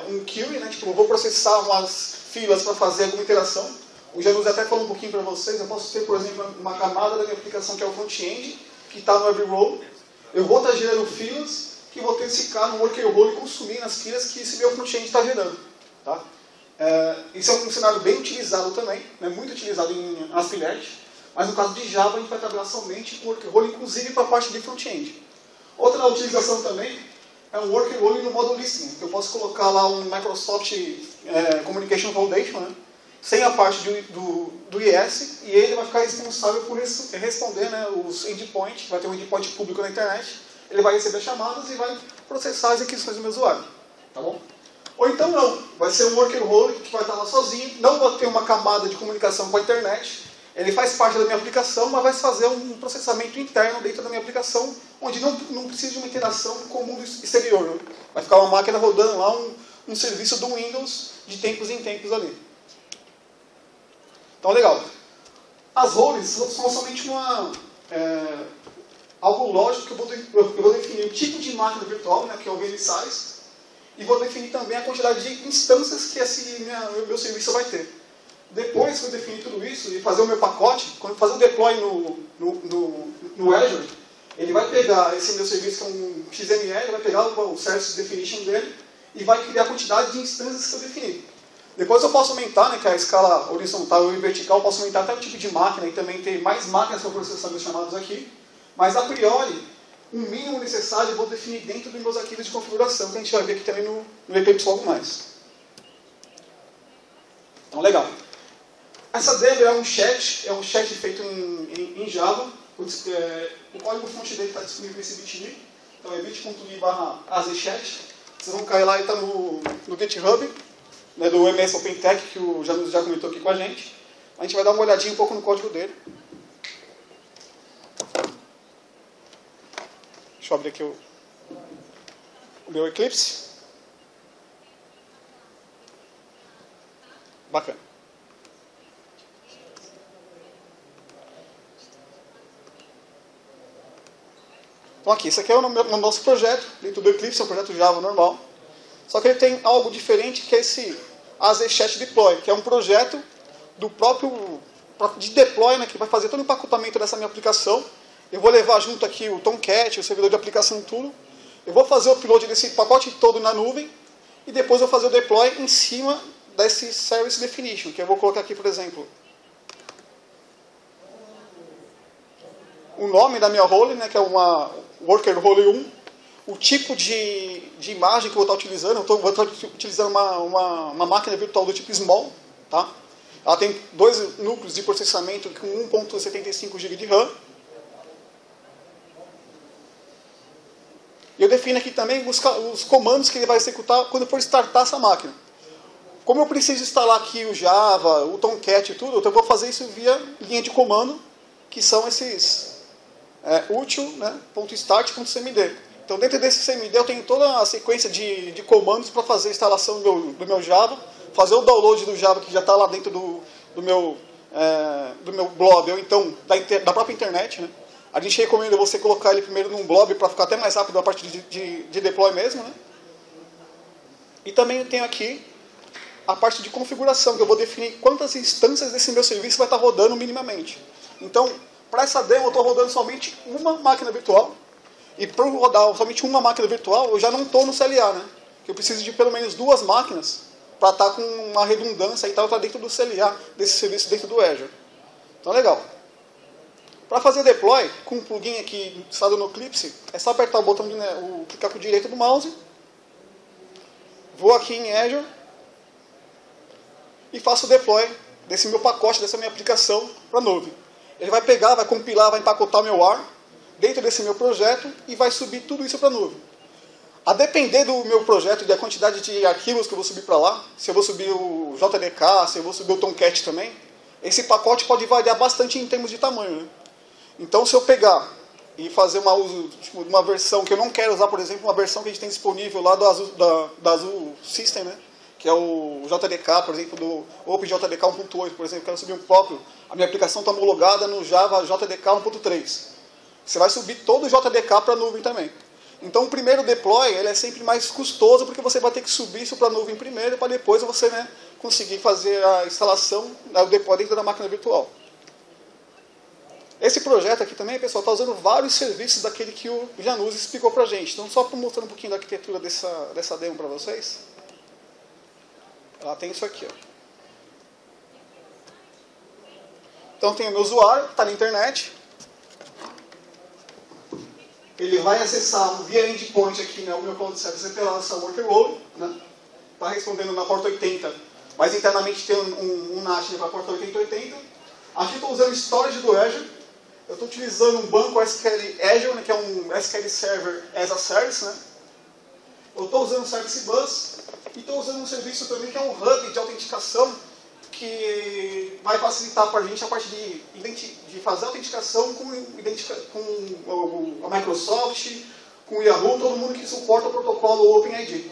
um query, né? Tipo, eu vou processar umas filas para fazer alguma interação. O Janus até falou um pouquinho para vocês, eu posso ter, por exemplo, uma camada da minha aplicação que é o front-end, que está no web-role. Eu vou estar gerando filas que vou ter esse cara no worker-hole e consumir nas filas que esse meu front-end está gerando. Tá? Isso é um cenário bem utilizado também, né? Muito utilizado em ASP.NET, mas no caso de Java a gente vai trabalhar somente com worker-hole, inclusive para a parte de front-end. Outra utilização também é um worker-hole no modo listening, que eu posso colocar lá um Microsoft Communication Foundation, né? Sem a parte do IS, e ele vai ficar responsável por responder, né, os endpoints, vai ter um endpoint público na internet, ele vai receber chamadas e vai processar as requisições do meu usuário. Tá bom? Ou então não, vai ser um worker-hole que vai estar lá sozinho, não vai ter uma camada de comunicação com a internet, ele faz parte da minha aplicação, mas vai fazer um processamento interno dentro da minha aplicação, onde não precisa de uma interação com o mundo exterior. Né? Vai ficar uma máquina rodando lá, um serviço do Windows de tempos em tempos ali. Então, legal. As roles são somente algo lógico que eu vou definir o tipo de máquina virtual, né, que é o VMSize, e vou definir também a quantidade de instâncias que meu serviço vai ter. Depois que eu definir tudo isso e fazer o meu pacote, quando fazer o deploy no Azure, ele vai pegar esse meu serviço, que é um XML, vai pegar o Service Definition dele e vai criar a quantidade de instâncias que eu definir. Depois eu posso aumentar, né, que é a escala horizontal e vertical, eu posso aumentar até o tipo de máquina e também ter mais máquinas para processar meus chamados aqui. Mas, a priori, o mínimo necessário eu vou definir dentro dos meus arquivos de configuração, que a gente vai ver aqui também no Eclipse logo mais. Então, legal. Essa demo é um chat feito em Java. O código fonte dele está disponível nesse bit.ly. Então, é bit.ly/azchat. Vocês vão cair lá e está no GitHub. Né, do MS OpenTech, que o Janus já comentou aqui com a gente. A gente vai dar uma olhadinha um pouco no código dele. Deixa eu abrir aqui o meu Eclipse. Bacana. Então aqui, esse aqui é o nosso projeto, dentro do Eclipse, é um projeto Java normal. Só que ele tem algo diferente, que é esse AZChat Deploy, que é um projeto do próprio de deploy, né, que vai fazer todo o empacotamento dessa minha aplicação. Eu vou levar junto aqui o Tomcat, o servidor de aplicação, tudo. Eu vou fazer o upload desse pacote todo na nuvem e depois eu vou fazer o deploy em cima desse Service Definition, que eu vou colocar aqui, por exemplo, o nome da minha role, né, que é uma Worker Role 1. O tipo de imagem que eu vou estar utilizando, vou estar utilizando uma máquina virtual do tipo Small. Tá? Ela tem 2 núcleos de processamento com 1.75 GB de RAM. E eu defino aqui também os comandos que ele vai executar quando for startar essa máquina. Como eu preciso instalar aqui o Java, o Tomcat e tudo, então eu vou fazer isso via linha de comando, que são esses util, né, .start.cmd. Então, dentro desse CMD, eu tenho toda a sequência de comandos para fazer a instalação do meu Java, fazer o download do Java que já está lá dentro do meu blob, ou então da própria internet. Né? A gente recomenda você colocar ele primeiro num blob para ficar até mais rápido a parte de deploy mesmo. Né? E também eu tenho aqui a parte de configuração, que eu vou definir quantas instâncias desse meu serviço vai estar rodando minimamente. Então, para essa demo, eu estou rodando somente uma máquina virtual. E para rodar somente uma máquina virtual, eu já não estou no CLA, né? Eu preciso de pelo menos 2 máquinas para estar com uma redundância e tal, estar dentro do CLA desse serviço dentro do Azure. Então, legal. Para fazer deploy, com um plugin aqui instalado no Eclipse, é só apertar o botão, clicar com o direito do mouse, vou aqui em Azure e faço o deploy desse meu pacote, dessa minha aplicação para a nuvem. Ele vai pegar, vai compilar, vai empacotar o meu AR dentro desse meu projeto e vai subir tudo isso para a nuvem. A depender do meu projeto e da quantidade de arquivos que eu vou subir para lá, se eu vou subir o JDK, se eu vou subir o Tomcat também, esse pacote pode variar bastante em termos de tamanho. Né? Então, se eu pegar e fazer uma versão que eu não quero usar, por exemplo, uma versão que a gente tem disponível lá da Azul System, né? que é o JDK, por exemplo, do OpenJDK 1.8, por exemplo, quero subir um próprio, a minha aplicação está homologada no Java JDK 1.3. Você vai subir todo o JDK para a nuvem também. Então, o primeiro deploy ele é sempre mais custoso, porque você vai ter que subir isso para a nuvem primeiro, para depois você, né, conseguir fazer a instalação, o deploy dentro da máquina virtual. Esse projeto aqui também, pessoal, está usando vários serviços daquele que o Januzzi explicou para a gente. Então, só para mostrar um pouquinho da arquitetura dessa demo para vocês. Ela tem isso aqui, ó. Então, tem o meu usuário, que está na internet. Ele vai acessar via endpoint aqui, né, o meu cloud service pela essa workload, né? Está respondendo na porta 80, mas internamente tem um NAT para a porta 8080. Aqui estou usando storage do Azure. Eu estou utilizando um banco SQL Azure, né, que é um SQL Server as a Service, né? Eu estou usando o Service Bus e estou usando um serviço também que é um hub de autenticação que vai facilitar para a gente a parte de fazer a autenticação com a Microsoft, com o Yahoo, todo mundo que suporta o protocolo OpenID.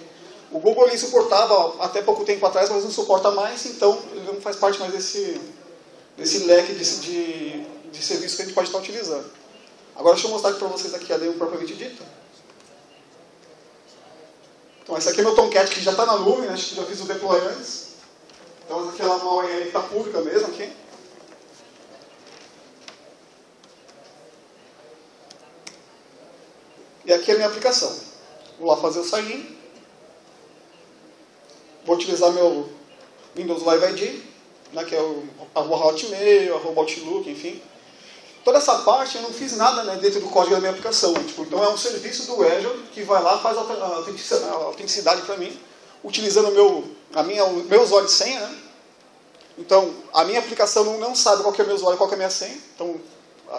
O Google ele suportava até pouco tempo atrás, mas não suporta mais, então ele não faz parte mais desse leque de serviço que a gente pode estar utilizando. Agora deixa eu mostrar para vocês aqui a demo propriamente dita. Então essa aqui é meu Tomcat que já está na nuvem, né? Acho que já fiz o deploy antes. Então aquela mal aí está pública mesmo aqui. E aqui é a minha aplicação. Vou lá fazer o sign. Vou utilizar meu Windows Live ID, né, que é o Hotmail, o Outlook, enfim. Toda essa parte eu não fiz nada, né, dentro do código da minha aplicação. Tipo, então é um serviço do Azure que vai lá e faz a autenticidade para mim, utilizando o meu usuário de senha. Né? Então, a minha aplicação não sabe qual que é o meu usuário e qual que é a minha senha. Então,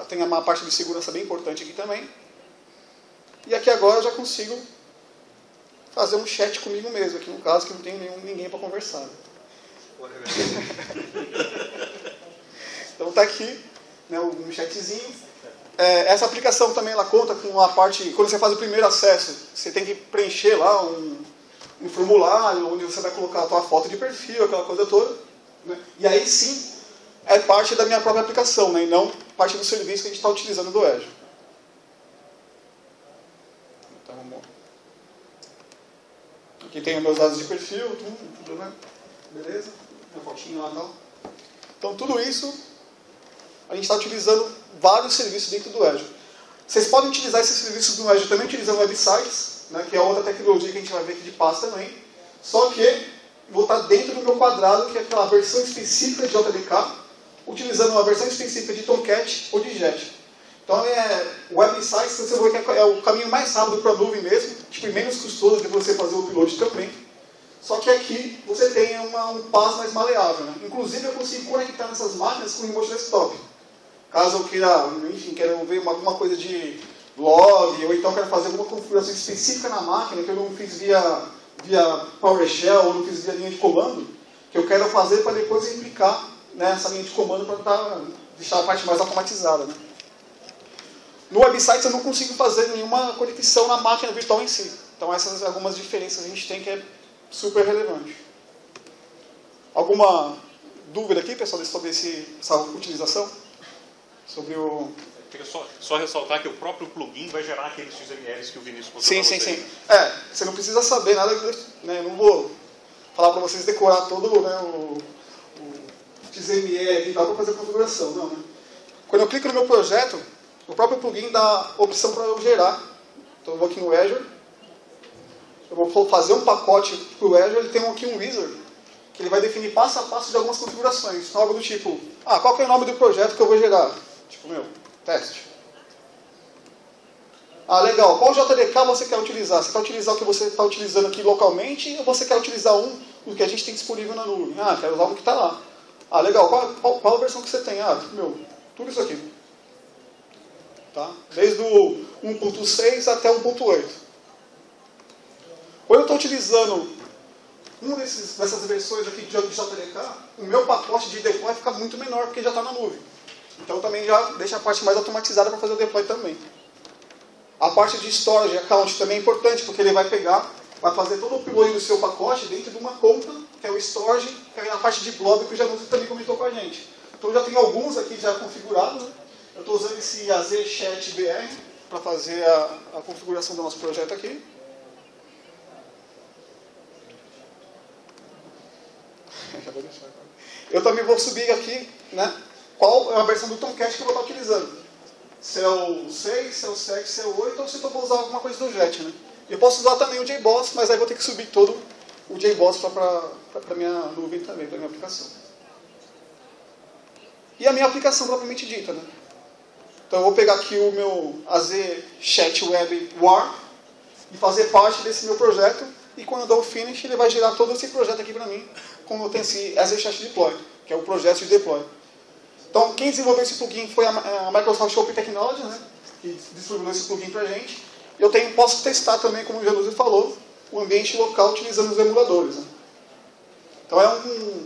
tem uma parte de segurança bem importante aqui também. E aqui agora eu já consigo fazer um chat comigo mesmo, aqui no caso que não tem ninguém para conversar. Então está aqui, né, um chatzinho. Essa aplicação também ela conta com a parte, quando você faz o primeiro acesso, você tem que preencher lá um formulário onde você vai colocar a tua foto de perfil, aquela coisa toda. Né? E aí sim é parte da minha própria aplicação, né, e não parte do serviço que a gente está utilizando do Azure. Então, aqui tem os meus dados de perfil, tudo, né? Beleza? Minha fotinha lá e tal. Então, tudo isso, a gente está utilizando vários serviços dentro do Azure. Vocês podem utilizar esses serviços do Azure também utilizando websites, né, que é outra tecnologia que a gente vai ver aqui de pasta também. Só que vou estar dentro do meu quadrado, que é aquela versão específica de JDK, utilizando uma versão específica de Tomcat ou de Jet. Então, websites, você vai ver que é o caminho mais rápido para a nuvem mesmo, tipo, e menos custoso de você fazer o upload também. Só que aqui você tem um passo mais maleável. Né? Inclusive, eu consigo conectar nessas máquinas com o remote desktop. Caso eu queira, enfim, quero ver alguma coisa de log, ou então quero fazer alguma configuração específica na máquina, que eu não fiz via PowerShell, ou não fiz via linha de comando, que eu quero fazer para depois implicar nessa linha de comando para deixar a parte mais automatizada. Né? No website eu não consigo fazer nenhuma conexão na máquina virtual em si. Então essas são algumas diferenças que a gente tem que é super relevante. Alguma dúvida aqui, pessoal, sobre essa utilização? Sobre o... Queria só ressaltar que o próprio plugin vai gerar aqueles XMLs que o Vinícius mostrou. Sim. Você não precisa saber nada, né, não vou falar para vocês decorar todo, né, o XML e tal para fazer a configuração. Não, né? Quando eu clico no meu projeto, o próprio plugin dá a opção para eu gerar. Então eu vou aqui no Azure, eu vou fazer um pacote para o Azure, ele tem aqui um wizard, que ele vai definir passo a passo de algumas configurações. Então, algo do tipo, qual que é o nome do projeto que eu vou gerar? Tipo, teste. Legal, qual JDK você quer utilizar? Você quer utilizar o que você está utilizando aqui localmente, ou você quer utilizar do que a gente tem disponível na nuvem? Quero usar um que está lá. Legal, qual a versão que você tem? Tudo isso aqui. Tá? Desde o 1.6 até o 1.8. Quando eu estou utilizando uma dessas versões aqui de JDK, o meu pacote de deploy fica muito menor, porque já está na nuvem. Então também já deixa a parte mais automatizada para fazer o deploy também. A parte de storage account também é importante, porque ele vai pegar vai fazer todo o upload do seu pacote dentro de uma conta, que é o storage, que é a parte de blog que o Januzzi também comentou com a gente. Então eu já tenho alguns aqui já configurados, né? Eu estou usando esse AZ Chat BR para fazer a configuração do nosso projeto aqui. Eu também vou subir aqui, né, qual é a versão do Tomcat que eu vou estar utilizando. Se é o 6, se é o 7, se é o 8, ou se eu vou usar alguma coisa do Jet. Né? Eu posso usar também o JBoss, mas aí vou ter que subir todo o JBoss para a minha nuvem também, para a minha aplicação. E a minha aplicação propriamente dita. Né? Então eu vou pegar aqui o meu AZ Chat Web War e fazer parte desse meu projeto. E quando eu dou o finish, ele vai gerar todo esse projeto aqui para mim, como eu tenho esse AZ Chat Deploy, que é o projeto de deploy. Então, quem desenvolveu esse plugin foi a Microsoft Open Technology, né, que distribuiu esse plugin para a gente. Eu posso testar também, como o Januzzi falou, o ambiente local utilizando os emuladores. Né. Então,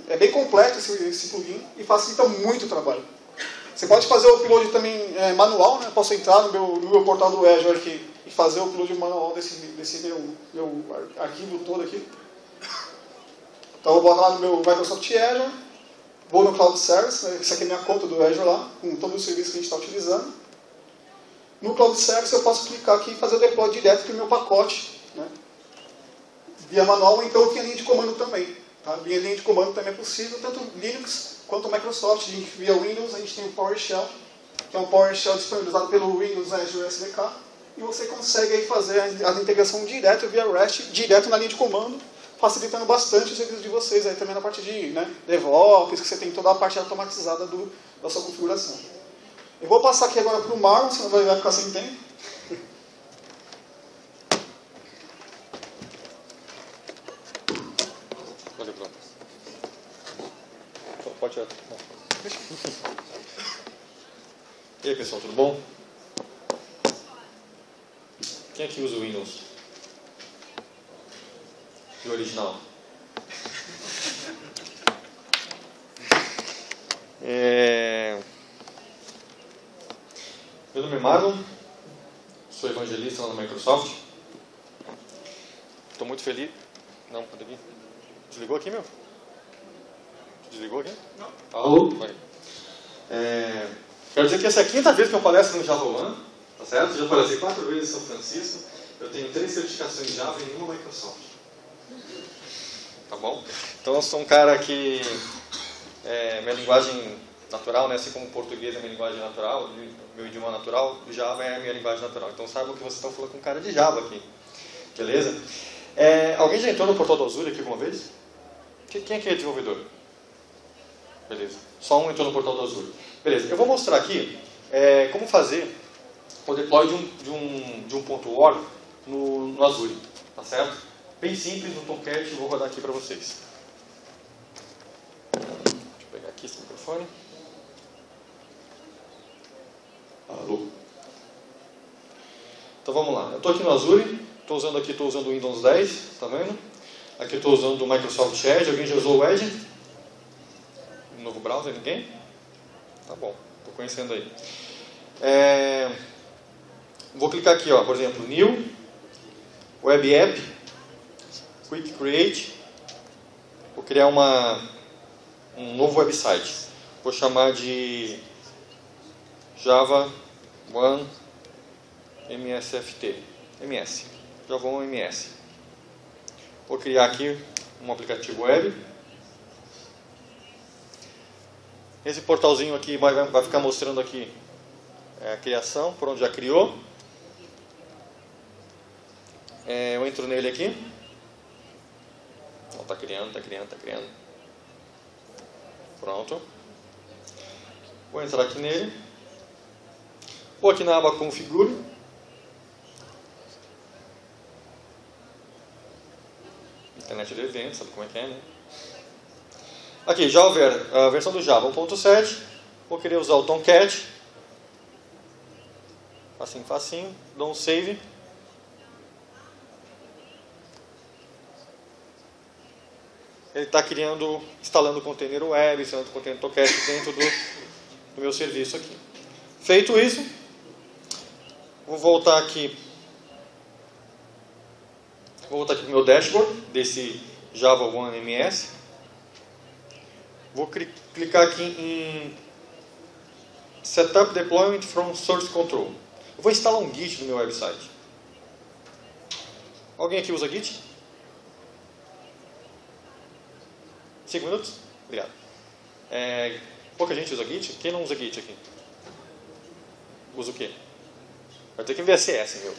é bem completo esse plugin e facilita muito o trabalho. Você pode fazer o upload também manual, né, posso entrar no meu portal do Azure aqui e fazer o upload manual desse meu arquivo todo aqui. Então, eu vou lá no meu Microsoft Azure, vou no Cloud Service, né, essa aqui é a minha conta do Azure lá, com todos os serviços que a gente está utilizando. No Cloud Service eu posso clicar aqui e fazer o deploy direto para o meu pacote, né, via manual, ou então via linha de comando também. Tá? Via linha de comando também é possível, tanto Linux quanto Microsoft. A gente via Windows, a gente tem o PowerShell, que é um PowerShell disponibilizado pelo Windows Azure SDK, e você consegue aí fazer a integração direto via REST, direto na linha de comando, facilitando bastante o serviço de vocês, aí também na parte de DevOps, que você tem toda a parte automatizada da sua configuração. Eu vou passar aqui agora para o Marlon, senão vai ficar sem tempo. Valeu, pronto. Pode tirar. E aí, pessoal, tudo bom? Quem aqui usa o Windows? O original. Meu nome é Marlon, sou evangelista lá na Microsoft. Estou muito feliz. Não, pode vir. Desligou aqui, meu? Desligou aqui? Não. Alô? Quero dizer que essa é a quinta vez que eu palestro no Java One, tá certo? Já palestrei 4 vezes em São Francisco. Eu tenho 3 certificações de Java e nenhuma Microsoft. Tá bom? Então eu sou um cara que minha linguagem natural, né, assim como o português é minha linguagem natural, meu idioma natural, o Java é a minha linguagem natural. Então saibam que vocês estão falando com um cara de Java aqui. Beleza? Alguém já entrou no portal do Azure aqui alguma vez? Quem aqui é desenvolvedor? Beleza. Só um entrou no portal do Azure. Beleza. Eu vou mostrar aqui como fazer o deploy de um ponto .org no Azure. Tá certo? Bem simples, no Tomcat, vou rodar aqui para vocês. Deixa eu pegar aqui esse microfone. Alô? Então vamos lá. Eu estou aqui no Azure, estou usando o Windows 10, tá vendo? Aqui estou usando o Microsoft Edge. Alguém já usou o Edge? Um novo browser? Ninguém? Tá bom, estou conhecendo aí. Vou clicar aqui, ó, por exemplo, New, Web App, Quick Create. Vou criar um novo website. Vou chamar de Java One MSFT. MS. Java One MS. Vou criar aqui um aplicativo web. Esse portalzinho aqui vai ficar mostrando aqui a criação, por onde já criou. Eu entro nele aqui. Está criando. Pronto. Vou entrar aqui nele. Vou aqui na aba Configure. Internet de eventos, sabe como é que é, né? Aqui, já houver a versão do Java 1.7. Vou querer usar o Tomcat. Facinho. Dou um save. Ele está instalando o container web, instalando o container Tomcat dentro do meu serviço aqui. Feito isso, vou voltar aqui Vou voltar aqui para o meu dashboard desse Java 1 MS. Vou clicar aqui em Setup Deployment from Source Control. Eu vou instalar um Git no meu website. Alguém aqui usa Git? 5 minutos? Obrigado. Pouca gente usa Git. Quem não usa Git aqui? Usa o quê? Vai ter que VSS, meu.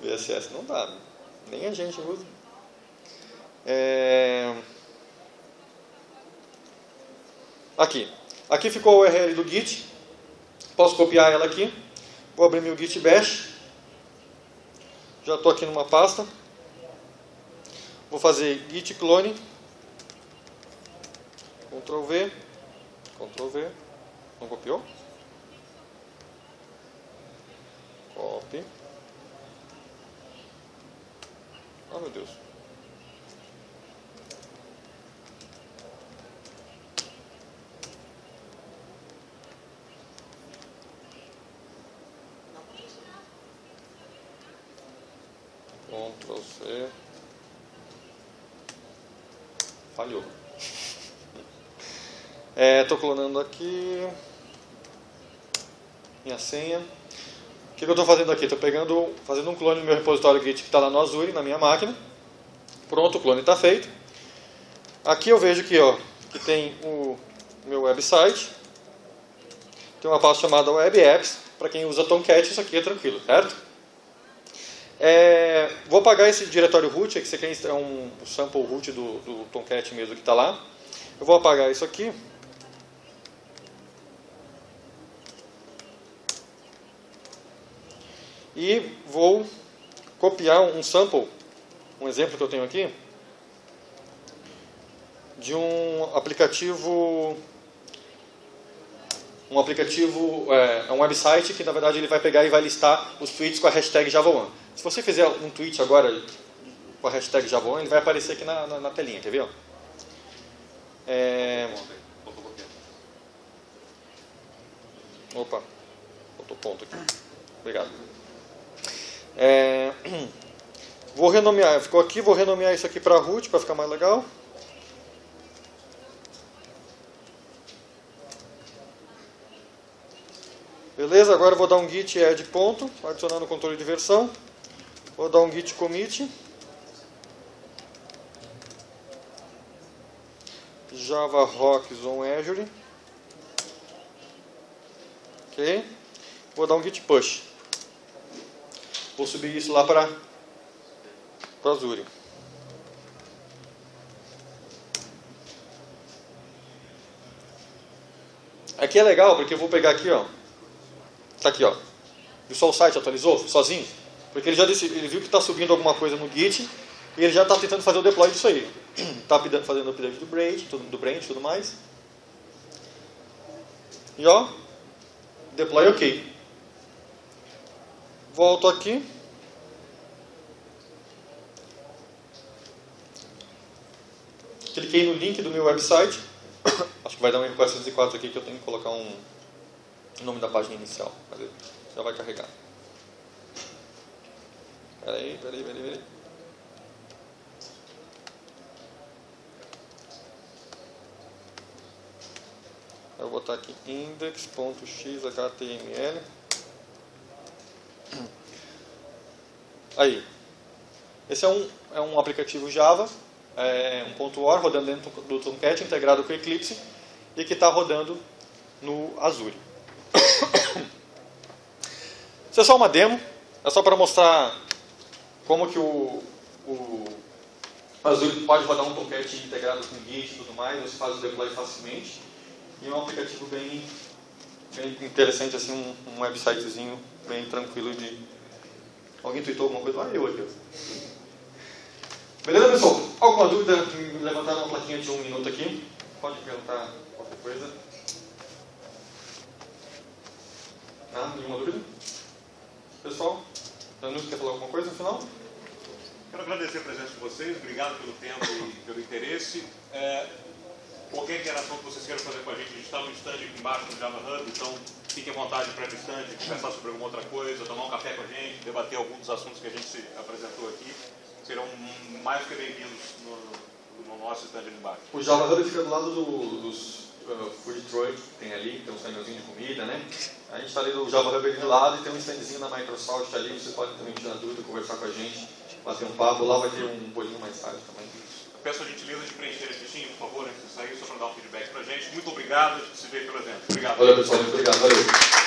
VSS não dá. Nem a gente usa. Aqui ficou a URL do Git. Posso copiar ela aqui. Vou abrir meu Git Bash. Já estou aqui numa pasta. Vou fazer git clone. Ctrl V. Ctrl V. Não copiou? Copy. Oh, meu Deus. Ctrl C. Falhou. Estou clonando aqui minha senha. O que eu estou fazendo aqui? Estou fazendo um clone do meu repositório Git que está lá no Azure, na minha máquina. Pronto, o clone está feito. Aqui eu vejo que tem o meu website. Tem uma pasta chamada Web Apps. Para quem usa Tomcat, isso aqui é tranquilo, certo? Vou apagar esse diretório root, que você quer é um sample root do Tomcat mesmo que está lá. Eu vou apagar isso aqui. E vou copiar um sample, um exemplo que eu tenho aqui, de um aplicativo, um website que na verdade ele vai pegar e vai listar os tweets com a hashtag Java1. Se você fizer um tweet agora com a hashtag Java1, ele vai aparecer aqui na telinha, quer ver? Opa, botou ponto aqui. Obrigado. Vou renomear, ficou aqui, vou renomear isso aqui para root para ficar mais legal. Beleza, agora eu vou dar um git add ponto, adicionando o controle de versão. Vou dar um git commit. Java Rocks on Azure. Ok. Vou dar um git push. Vou subir isso lá para Azure. Aqui é legal porque eu vou pegar aqui, ó. Tá aqui, ó. Viu só o site atualizou sozinho? Porque ele viu que está subindo alguma coisa no Git e ele já está tentando fazer o deploy disso aí. Está fazendo o update do branch e tudo mais. E ó, deploy ok. Volto aqui. Cliquei no link do meu website. Acho que vai dar um erro 404 aqui que eu tenho que colocar o nome da página inicial. Mas já vai carregar. Peraí. Eu vou botar aqui index.xhtml. Aí. Esse é um aplicativo Java, um .or, rodando dentro do Tomcat, integrado com o Eclipse, e que está rodando no Azure. Isso é só uma demo, é só para mostrar como que o Azure pode rodar um Tomcat integrado com Git e tudo mais, você faz o deploy facilmente. E é um aplicativo bem interessante, assim, um websitezinho bem tranquilo de... Alguém tweetou alguma coisa? Ah, eu aqui. Beleza, pessoal? Alguma dúvida? Levantaram uma plaquinha de 1 minuto aqui. Pode perguntar qualquer coisa. Nenhuma dúvida? Pessoal, Danuto quer falar alguma coisa no final? Quero agradecer a presença de vocês, obrigado pelo tempo e pelo interesse. Qualquer interação que vocês queiram fazer com a gente está no stand aqui embaixo do Java Hub, então fiquem à vontade para ir para o stand, conversar sobre alguma outra coisa, tomar um café com a gente, debater alguns dos assuntos que a gente se apresentou aqui. Serão mais do que bem-vindos no nosso stand ali embaixo. O Java Hub fica do lado dos food truck que tem ali, tem um standzinho de comida, né? A gente está ali do Java Hub ali do lado e tem um standzinho da Microsoft ali, você pode também tirar dúvida, conversar com a gente, bater um papo, lá vai ter um bolinho mais tarde também. Eu peço a gentileza de preencher esse fichinho, por favor, antes de sair, só para dar um feedback para a gente. Muito obrigado, a gente se vê pelo evento. Obrigado. Valeu, pessoal, muito obrigado, valeu.